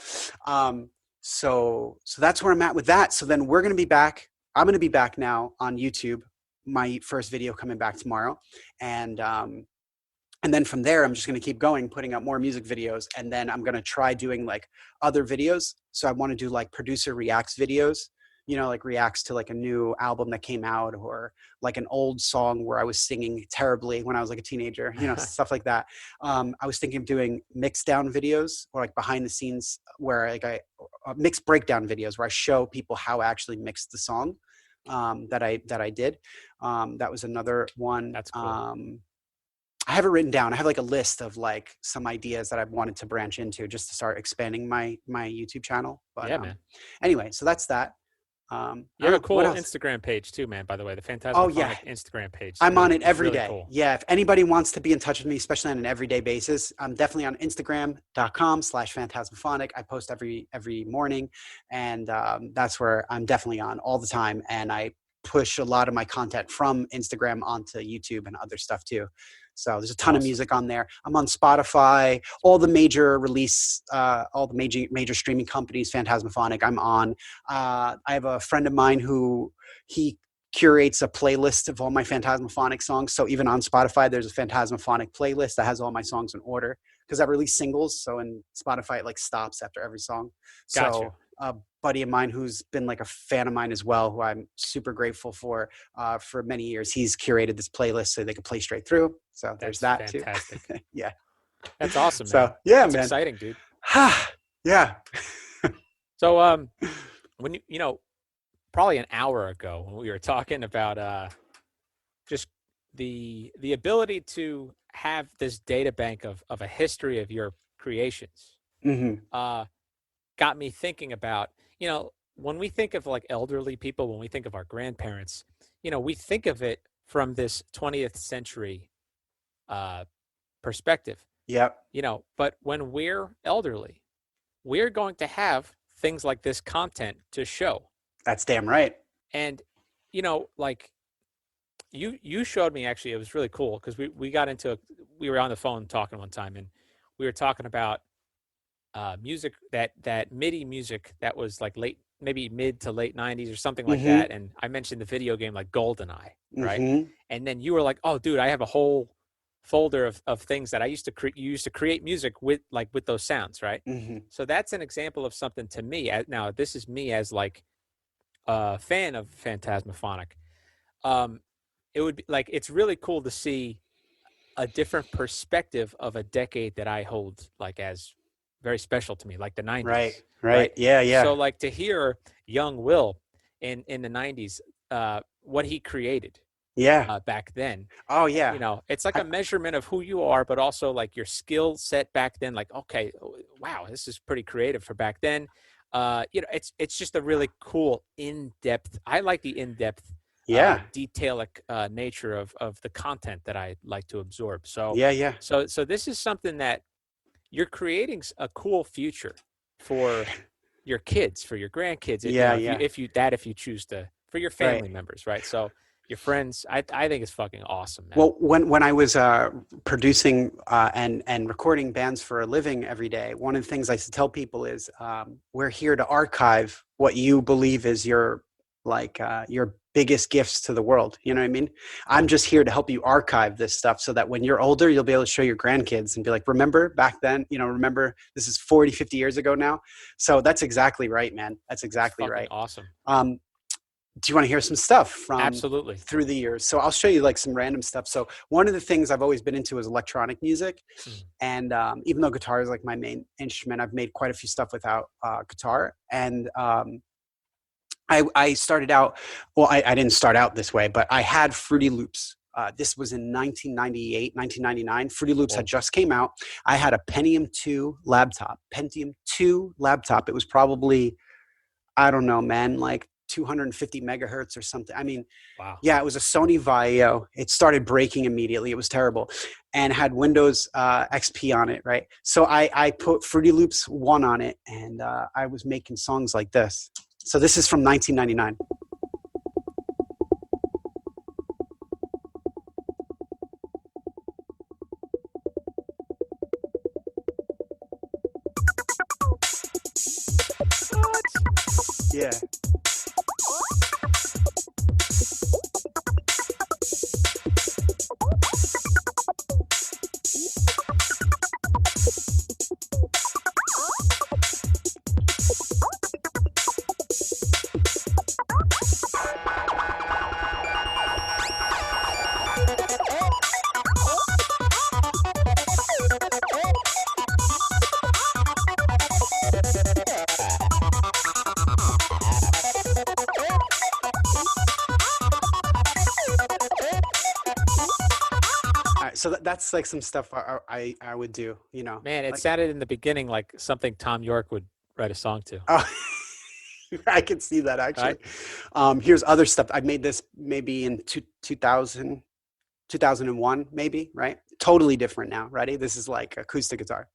So that's where I'm at with that. So then we're going to be back. I'm going to be back now on YouTube. My first video coming back tomorrow. And then from there, I'm just going to keep going, putting out more music videos. And then I'm going to try doing like other videos. So I want to do like producer reacts videos, like reacts to like a new album that came out or like an old song where I was singing terribly when I was like a teenager, stuff like that. I was thinking of doing mix down videos or like behind the scenes where like I mixed breakdown videos where I show people how I actually mixed the song that I did. That was another one. That's cool. I have it written down. I have like a list of like some ideas that I wanted to branch into just to start expanding my YouTube channel. But yeah, man. Anyway, so that's that. You have a cool Instagram page too, man, by the way, the PhantasmaPhonic Instagram page. I'm on it every day. Cool. Yeah. If anybody wants to be in touch with me, especially on an everyday basis, I'm definitely on Instagram.com/PhantasmaPhonic. I post every morning and that's where I'm definitely on all the time. And I push a lot of my content from Instagram onto YouTube and other stuff too. So there's a ton of music on there. I'm on Spotify, all the major all the major streaming companies, PhantasmaPhonic, I'm on. I have a friend of mine who he curates a playlist of all my PhantasmaPhonic songs. So even on Spotify, there's a PhantasmaPhonic playlist that has all my songs in order because I release singles. So in Spotify, it like stops after every song. Gotcha. So a buddy of mine who's been like a fan of mine as well, who I'm super grateful for many years. He's curated this playlist so they can play straight through. So there's that fantastic. Too. Yeah. That's awesome, man. So yeah, that's man. Exciting, dude. Yeah. So when probably an hour ago when we were talking about just the ability to have this data bank of a history of your creations got me thinking about, when we think of like elderly people, when we think of our grandparents, we think of it from this 20th century perspective. Yep. But when we're elderly, we're going to have things like this content to show. That's damn right. And, like you showed me, actually, it was really cool because we were on the phone talking one time and we were talking about music, that MIDI music that was like maybe mid to late 90s or something like that. And I mentioned the video game like GoldenEye, right? And then you were like, oh, dude, I have a whole folder of things that I used to used to create music with those sounds, right? So that's an example of something to me. Now, this is me as like a fan of PhantasmaPhonic. um, it would be like it's really cool to see a different perspective of a decade that I hold like as very special to me, like the Right, 90s, right. right? Yeah, So yeah. like to hear young Will in the 90s, what he created Yeah. back then, Oh, yeah. it's like I, a measurement of who you are, but also like your skill set back then. Like, okay, wow, this is pretty creative for back then. It's just a really cool in depth. I like the in depth, yeah. detailic nature of the content that I like to absorb. So, Yeah, yeah. so this is something that you're creating a cool future for your kids, for your grandkids. Yeah, If you yeah. if you choose to, for your Right. family members, right? So your friends, I think it's fucking awesome, man. Well, when I was producing and recording bands for a living every day, one of the things I used to tell people is we're here to archive what you believe is your biggest gifts to the world. You know what I mean? I'm Yeah, just here to help you archive this stuff so that when you're older, you'll be able to show your grandkids and be like, remember back then, remember this is 40, 50 years ago now. So that's exactly right, man. That's it's exactly fucking right. awesome. Um, do you want to hear some stuff from Absolutely. through the years? So I'll show you like some random stuff. So one of the things I've always been into is electronic music. Mm. And even though guitar is like my main instrument, I've made quite a few stuff without guitar. And I started out, well, I didn't start out this way, but I had Fruity Loops. This was in 1998, 1999. Fruity Loops had Whoa. just came out. I had a Pentium 2 laptop. Pentium 2 laptop. It was probably, I don't know, man, like 250 megahertz or something. I mean, Wow. yeah, it was a Sony Vaio. It started breaking immediately. It was terrible, and had Windows XP on it, right? So I put Fruity Loops 1 on it, and I was making songs like this. So this is from 1999. Yeah. So that's like some stuff I would do, Man, it like, sounded in the beginning like something Tom York would write a song to, oh, I could see that actually. right? Here's other stuff. I made this maybe in 2000, 2001, maybe, right? Totally different now. Ready? This is like acoustic guitar.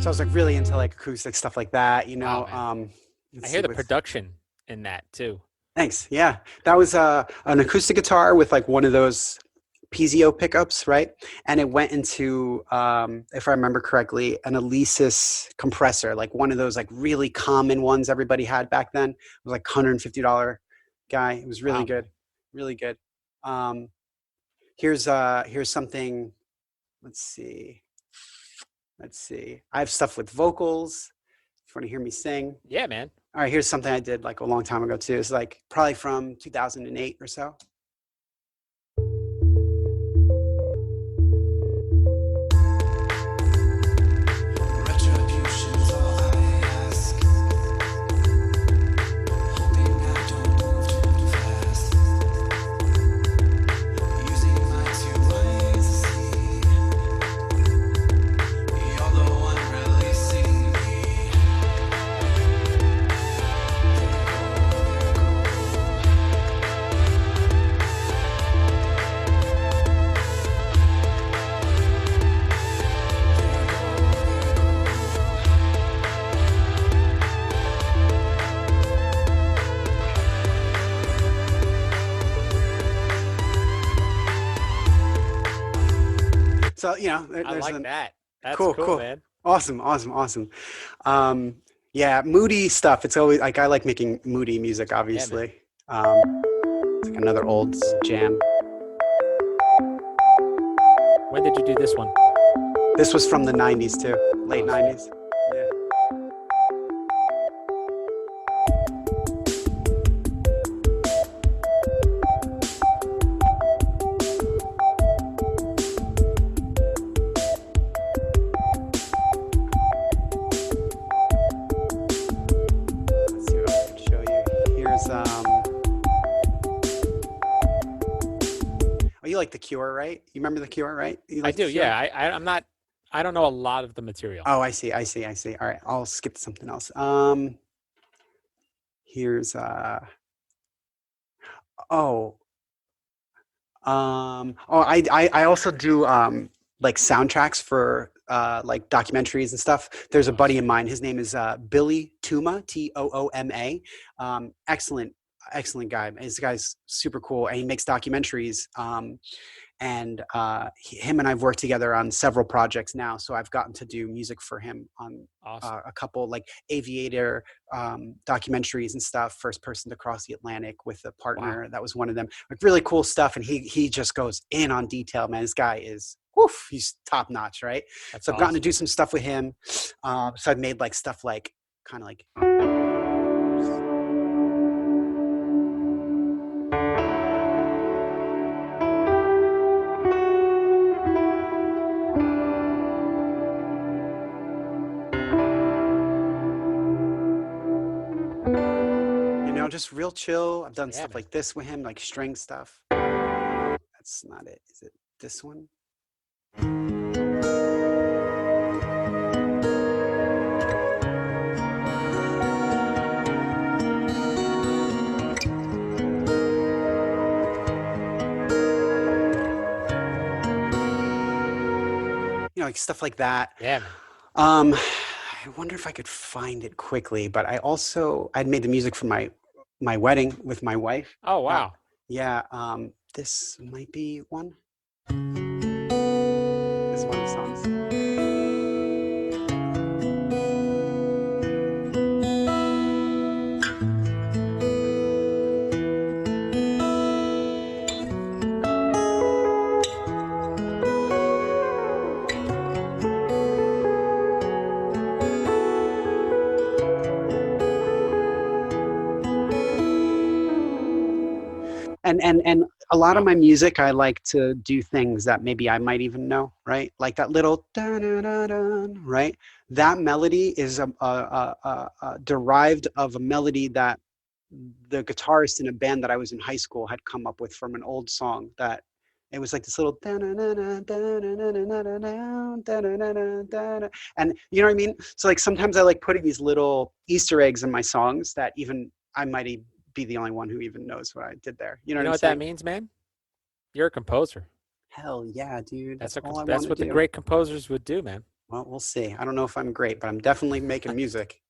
So I was like really into like acoustic stuff like that, Wow, man. I let's hear see the what's production in that too. thanks. Yeah. That was an acoustic guitar with like one of those Pizio pickups, right? And it went into, if I remember correctly, an Alesis compressor, like one of those like really common ones everybody had back then. It was like $150 guy. It was really Wow, man. good, really good. Um, here's something. Let's see. Let's see. I have stuff with vocals. If you want to hear me sing. Yeah, man. All right, here's something I did like a long time ago too. It's like probably from 2008 or so. So I there's like a that. That's cool, cool, cool, man. awesome, awesome, awesome. Um, yeah, moody stuff. It's always like I like making moody music, Yeah, man. obviously. It's like another old jam. When did you do this one? This was from the '90s too, late Oh, sweet. '90s. Yeah. Let's see what else I can show you. Here's Oh, you like The Cure, right? You remember The Cure, right? You I like The do. Cure? Yeah. I'm not. I don't know a lot of the material. Oh, I see, I see, I see. All right, I'll skip to something else. Here's oh, I also do like soundtracks for like documentaries and stuff. There's a Oh, buddy of sweet. mine. His name is Billy Tooma, Tooma. Excellent, excellent guy. This guy's super cool, and he makes documentaries. And him and I've worked together on several projects now. So I've gotten to do music for him on Awesome. a couple like aviator documentaries and stuff. First person to cross the Atlantic with a Wow. partner. That was one of them. Like really cool stuff. And he just goes in on detail, man. This guy is woof. He's top notch, right? That's So I've gotten to awesome. do some stuff with him. So I've made like stuff like kind of like just real chill. I've done Yeah, stuff man. like this with him, like string stuff. That's not it. Is it this one? Like stuff like that. Yeah, man. I wonder if I could find it quickly, but I'd made the music for my wedding with my wife. Oh, wow. Yeah, this might be one. This is one of the songs. And a lot of Wow. my music, I like to do things that maybe I might even know, right? Like that little dun dun dun dun, right? That melody is derived of a melody that the guitarist in a band that I was in high school had come up with from an old song that it was like this little and you know what I mean? So like sometimes I like putting these little Easter eggs in my songs that even I might be the only one who even knows what I did there. You know You what know I'm what that saying? means, man? You're a composer. Hell yeah, dude. That's all I want That's to what the do. great composers would do, man. Well, we'll see. I don't know if I'm great, but I'm definitely making music.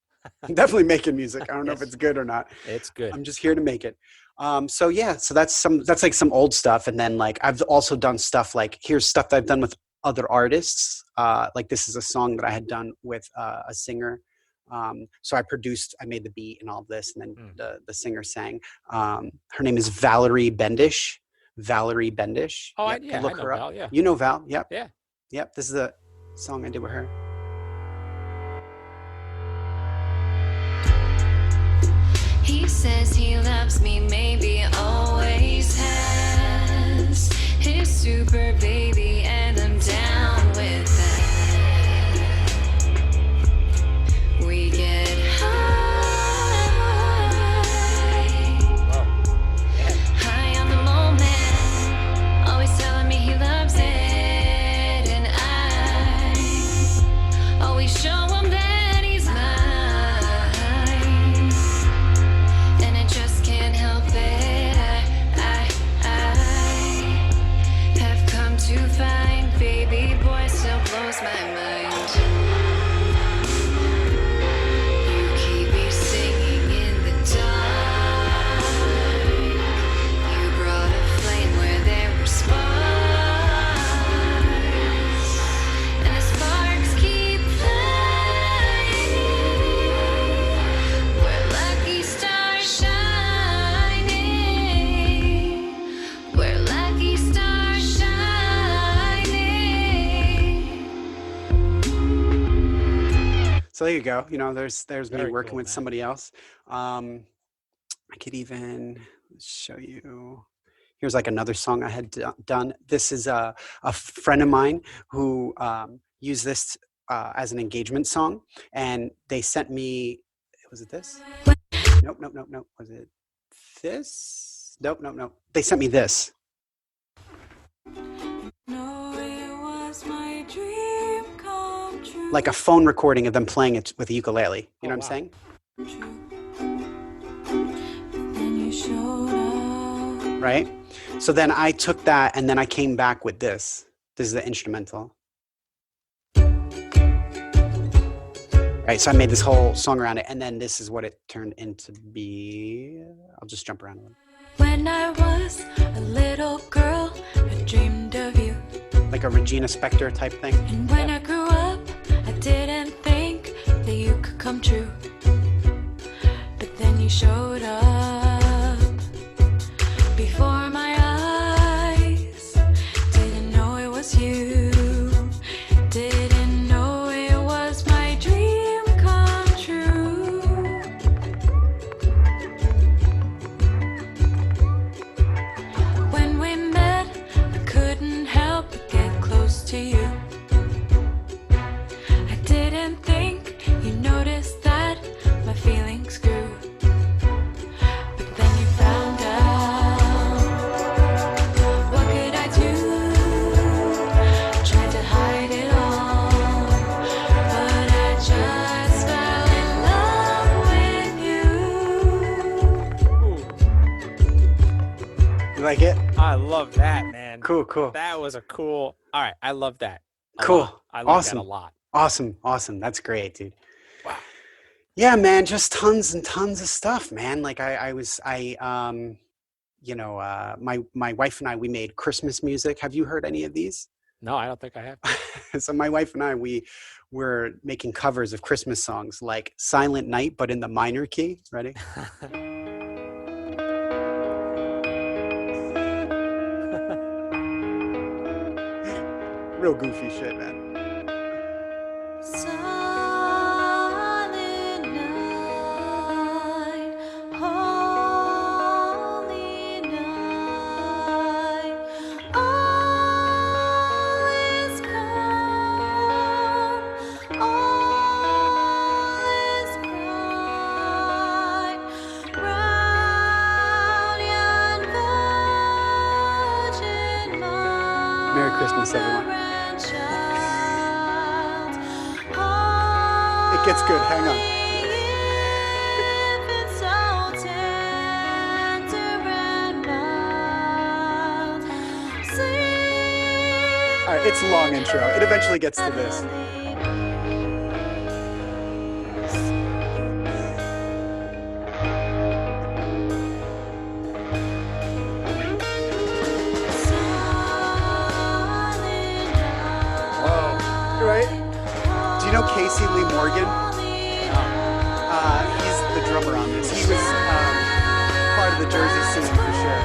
I'm definitely making music. I don't know if Yes, it's good or not. it's good. I'm just here to make it. So yeah, so that's like some old stuff. And then like I've also done stuff like here's stuff that I've done with other artists. Like this is a song that I had done with a singer. So I made the beat and all of this, and then the singer sang. Her name is Valerie Bendish. Valerie Bendish. Oh, Yep, yeah, I look know her up. Val. Yeah, You know Val. Yep. yeah. Yep. This is a song I did with her. He says he loves me, maybe always has. His super baby, and I'm down with that. We get high, Whoa. Yeah. high on the moment. Always telling me he loves it, and I always show him that he's mine. And I just can't help it. So there you go. You know, there's me Very working cool, with man. somebody else. I could even show you. Here's like another song I had done. This is a friend of mine who used this as an engagement song, and they sent me. Was it this? Nope, nope, nope, nope. Was it this? Nope, nope, nope. They sent me this. Like a phone recording of them playing it with a ukulele. You know what I'm saying? Right? So then I took that and then I came back with this. This is the instrumental. Right, so I made this whole song around it, and then this is what it turned into be. I'll just jump around a little. When I was a little girl, I dreamed of you. Like a Regina Spektor type thing. And when I grew up, I didn't think that you could come true. But then you showed up before my eyes. Didn't know it was you. Didn't know it was my dream come true. When we met, I couldn't help but get close to you. I didn't think you noticed that my feelings grew. But then you found out. What could I do? Tried to hide it all, but I just fell in love with you. You like it? I love that, man. Cool, cool. That was a cool. All right, I love that. Cool. Lot. I like Awesome. that a lot. Awesome. Awesome. That's great, dude. Wow. Yeah, man, just tons and tons of stuff, man. Like my wife and I, we made Christmas music. Have you heard any of these? No, I don't think I have. So my wife and I, we were making covers of Christmas songs like Silent Night, but in the minor key. Ready? Real goofy shit, man. Silent night, holy night, all is calm, all is bright, round yon virgin mount. Merry Christmas, everyone. It gets good. Hang on. All right, it's a long intro. It eventually gets to this. Right? Do you know Casey Lee Morgan? He's the drummer on this. He was part of the Jersey scene for sure.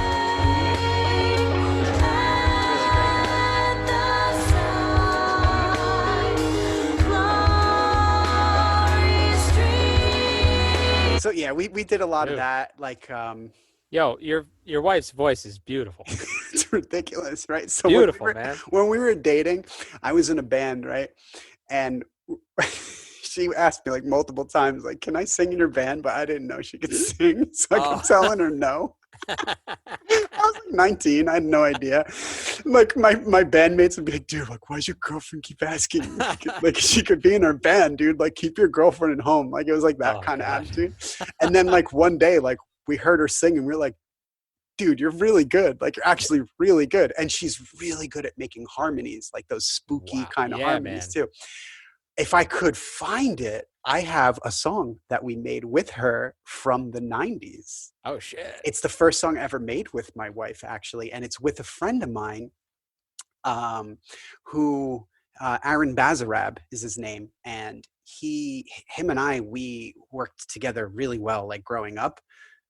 Really great guy. So yeah, we did a lot of that. Like, Yo, your wife's voice is beautiful. it's ridiculous, right? So Beautiful, man. When we were dating, I was in a band, right? And she asked me like multiple times, like, "Can I sing in your band?" But I didn't know she could sing, so I kept telling her no. I was like 19. I had no idea. Like my bandmates would be like, "Dude, like, why does your girlfriend keep asking? Like, she could be in our band, dude. Like, keep your girlfriend at home." Like, it was like that kind of attitude. And then like one day, like we heard her sing, and we were like, "Dude, you're really good. Like, you're actually really good." And she's really good at making harmonies, like those spooky kind of harmonies too. If I could find it, I have a song that we made with her from the 90s. Oh, shit. It's the first song I ever made with my wife, actually. And it's with a friend of mine who, Aaron Bazarab is his name. And him and I, we worked together really well, like growing up.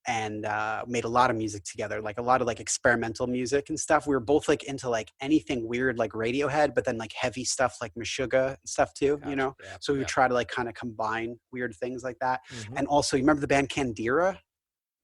and made a lot of music together, like a lot of like experimental music and stuff. We were both like into like anything weird like Radiohead, but then like heavy stuff like Meshuggah and stuff too, you Gotcha. know? Yeah. So we would Yeah. try to like kind of combine weird things like that. Mhm. And also, you remember the band Candira?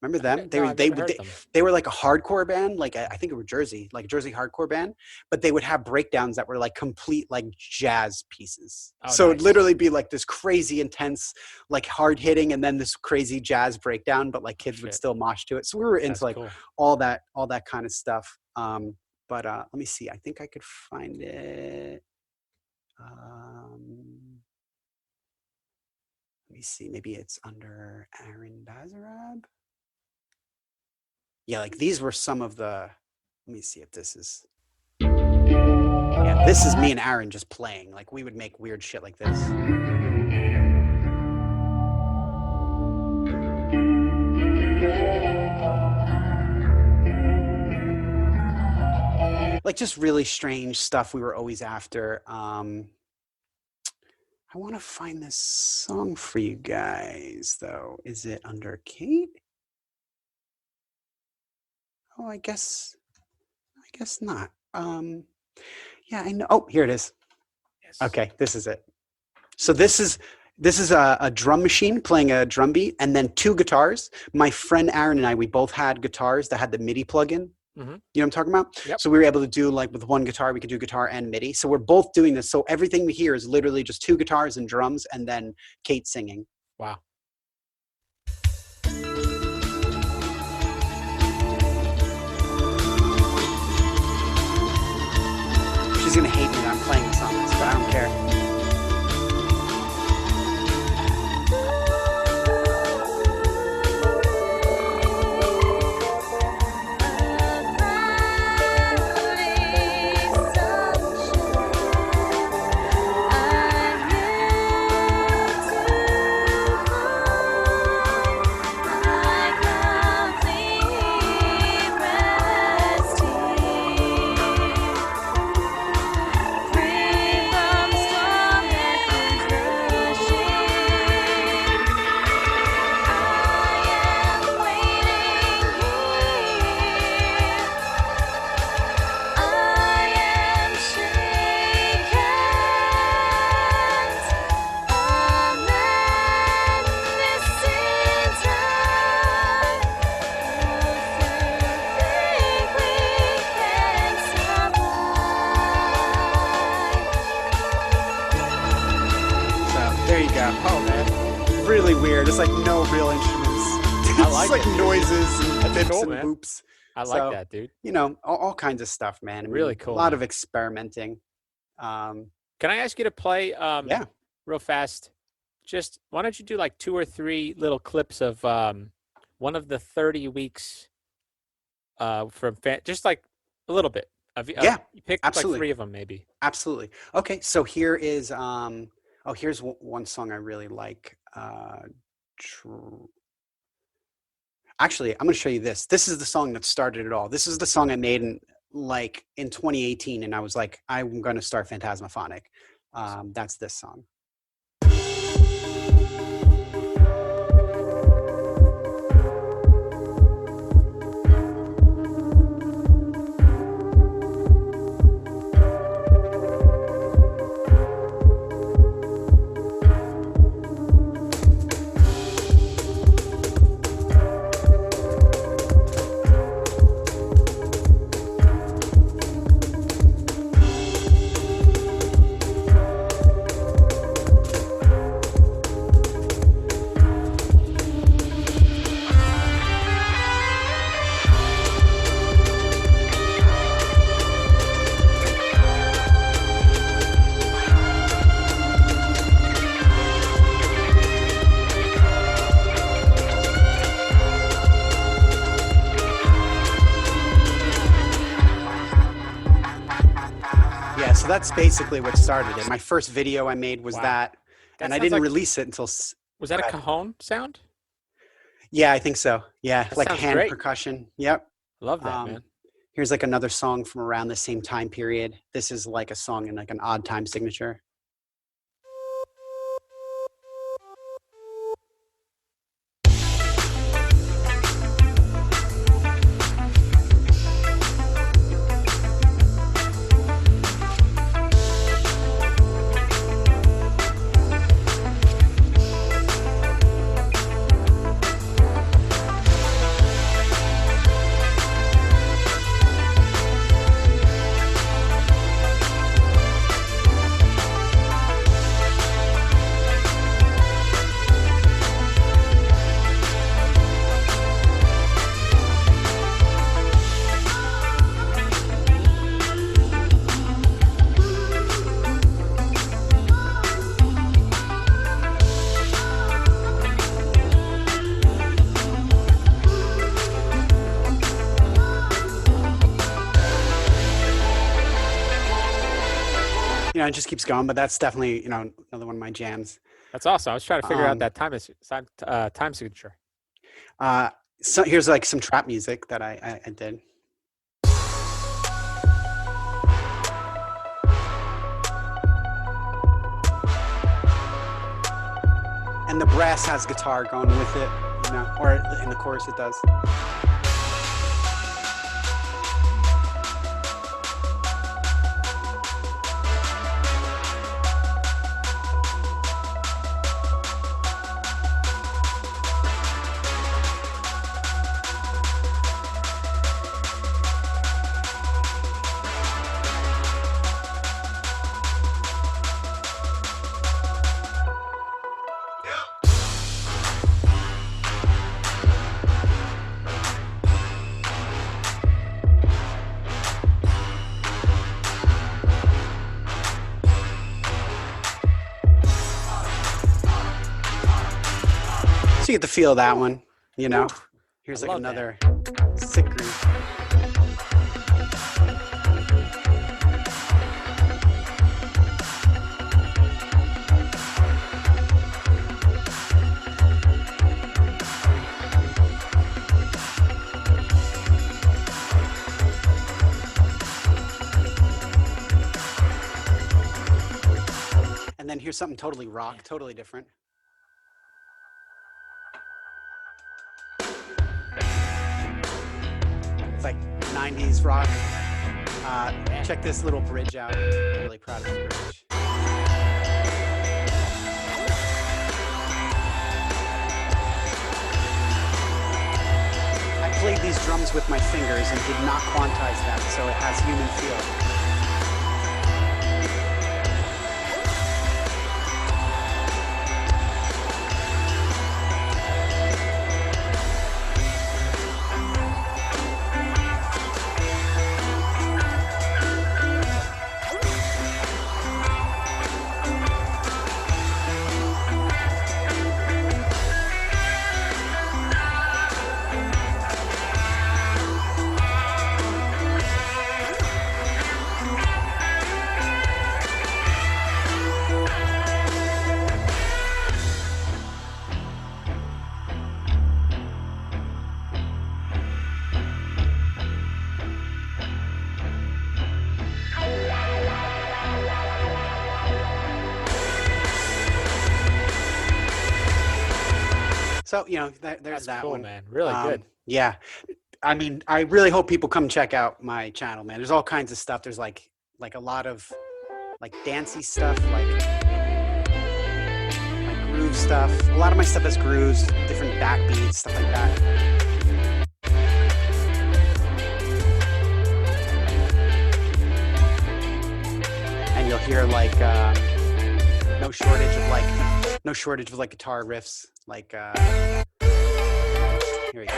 Remember them? No, I've never heard them. They were like a hardcore band, like I think it was Jersey, like a Jersey hardcore band, but they would have breakdowns that were like complete like jazz pieces. Oh, So it'd nice. literally be like this crazy intense, like hard hitting, and then this crazy jazz breakdown, but like kids would Shit. still mosh to it. So we were into That's like cool. all that kind of stuff. But let me see. I think I could find it. Let me see. Maybe it's under Aaron Bazarab. Yeah, like these were some of the, let me see if this is, yeah, this is me and Aaron just playing. Like we would make weird shit like this. Like just really strange stuff we were always after. I want to find this song for you guys though. Is it under Kate? Oh, I guess not. Yeah, I know. Oh, here it is. Yes. Okay, this is it. So this is a drum machine playing a drum beat, and then two guitars. My friend Aaron and I, we both had guitars that had the MIDI plug-in. Mhm. You know what I'm talking about? Yep. So we were able to do like with one guitar, we could do guitar and MIDI. So we're both doing this. So everything we hear is literally just two guitars and drums, and then Kate singing. Wow. She's gonna hate me that I'm playing this on this, but I don't care. Oh man, really weird. It's like no real instruments. It's like like it, dude. noises and That's bips cool, and man. boops. I like So, that, dude. You know, all kinds of stuff, man. I mean, Really cool, A lot man. of experimenting. Can I ask you to play Yeah. real fast? Just why don't you do like 2 or 3 little clips of one of the 30 weeks from just like a little bit. Yeah, You pick absolutely. like 3 of them maybe. Absolutely. Okay, so here is here's one song I really like. Actually, I'm going to show you this. This is the song that started it all. This is the song I made in 2018, and I was like, I'm going to start PhantasmaPhonic. That's this song. Yeah, so that's basically what started it. My first video I made was Wow. that, and I sounds didn't like- release it until. Was that a Right. cajon sound? Yeah, I think so. Yeah, That like sounds hand great. percussion. Yep. I love that, man. Here's like another song from around the same time period. This is like a song in like an odd time signature. it just keeps going. But that's definitely, another one of my jams. That's awesome. I was trying to figure out Um, that time signature. So here's like some trap music that I did. And the brass has guitar going with it, or in the chorus it does. So you get the feel of that one, Here's like another sick groove. And then here's something totally rock, totally different. It's like 90s rock. Check this little bridge out. I'm really proud of this bridge. I played these drums with my fingers and did not quantize them, so it has human feel. So, there's That's that cool, one. man. Really good. Yeah. I mean, I really hope people come check out my channel, man. There's all kinds of stuff. There's like a lot of like dancey stuff, like groove stuff. A lot of my stuff has grooves, different backbeats, stuff like that. And you'll hear like no shortage of like guitar riffs, like here we go.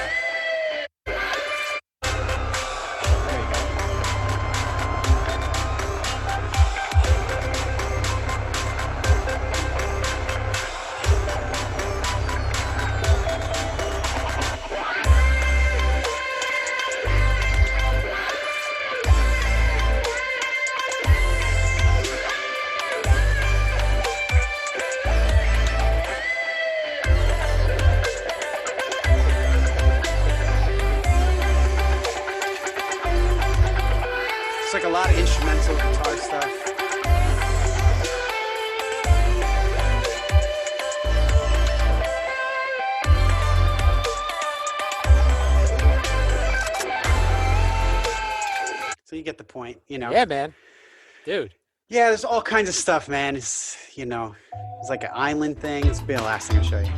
It's like a lot of instrumental guitar stuff. So you get the point, Yeah, man. Dude. Yeah, there's all kinds of stuff, man. It's, it's like an island thing. This will be the last thing I'll show you.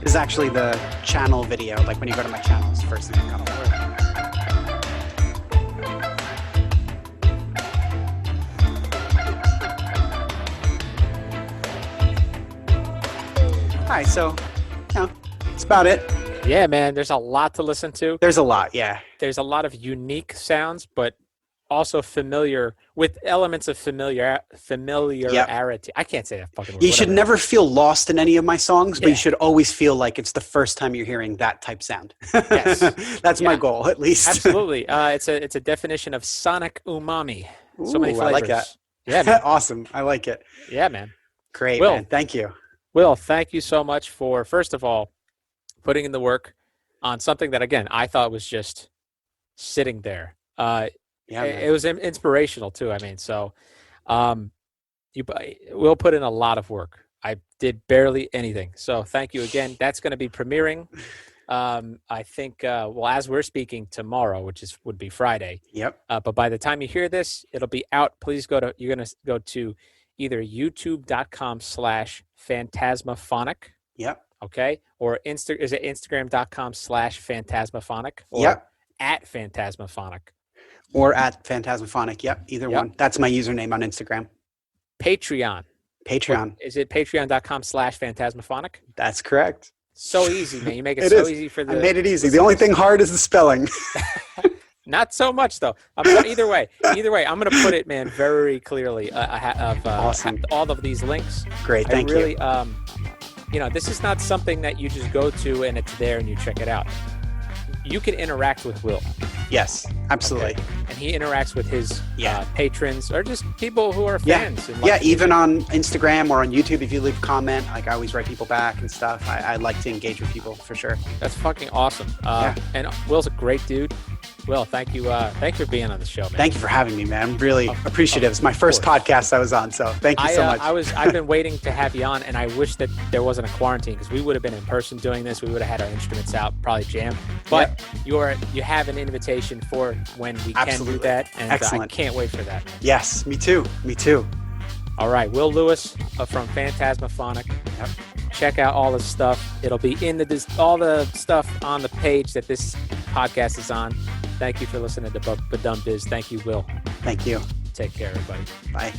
This is actually the channel video, like when you go to my channel, it's the first thing that comes up. All right, so, that's about it. Yeah, man. There's a lot to listen to. There's a lot, yeah. There's a lot of unique sounds, but also familiar with elements of familiarity. I can't say that fucking word. You should never feel lost in any of my songs, but Yeah. you should always feel like it's the first time you're hearing that type sound. Yes. That's my Yeah. goal, at least. Absolutely. It's a definition of sonic umami. So many Ooh, flavors. I like that. Yeah, man. Awesome. I like it. Yeah, man. Great, Will. man. Thank you. Will, thank you so much for, first of all, putting in the work on something that, again, I thought was just sitting there. Yeah, It was inspirational too. I mean, so Will put in a lot of work. I did barely anything. So thank you again. That's going to be premiering. I think, well, as we're speaking tomorrow, which would be Friday. Yep. But by the time you hear this, it'll be out. Please you're going to go to either youtube.com/PhantasmaPhonic. Yep. Okay. Or is it Instagram.com/PhantasmaPhonic or Yep. at PhantasmaPhonic. Or at PhantasmaPhonic. Yep. Either Yep. one. That's my username on Instagram. Patreon. Is it patreon.com/PhantasmaPhonic? That's correct. So easy, man. You make it It so is. easy for the. I made it easy. The only thing hard is the spelling. Not so much though. Either way, I'm going to put it, man, very clearly. Awesome. All of these links. Great. Thank you. This is not something that you just go to and it's there and you check it out. You can interact with Will. Yes, absolutely. Okay? And he interacts with his patrons or just people who are fans. Yeah, even on Instagram or on YouTube, if you leave a comment, like I always write people back and stuff. I like to engage with people for sure. That's fucking awesome. And Will's a great dude. Will, thank you. Thanks for being on the show, man. Thank you for having me, man. I'm really appreciative. It's my first podcast I was on, so thank you so much. I've been waiting to have you on, and I wish that there wasn't a quarantine because we would have been in person doing this. We would have had our instruments out, probably jam. But you have an invitation for when we can do that, and Excellent. I can't wait for that, man. Yes, me too. Me too. All right, Will Lewis from PhantasmaPhonic. Yep. Check out all the stuff. It'll be in all the stuff on the page that this podcast is on. Thank you for listening to Badum Biz. Thank you, Will. Thank you. Take care, everybody. Bye.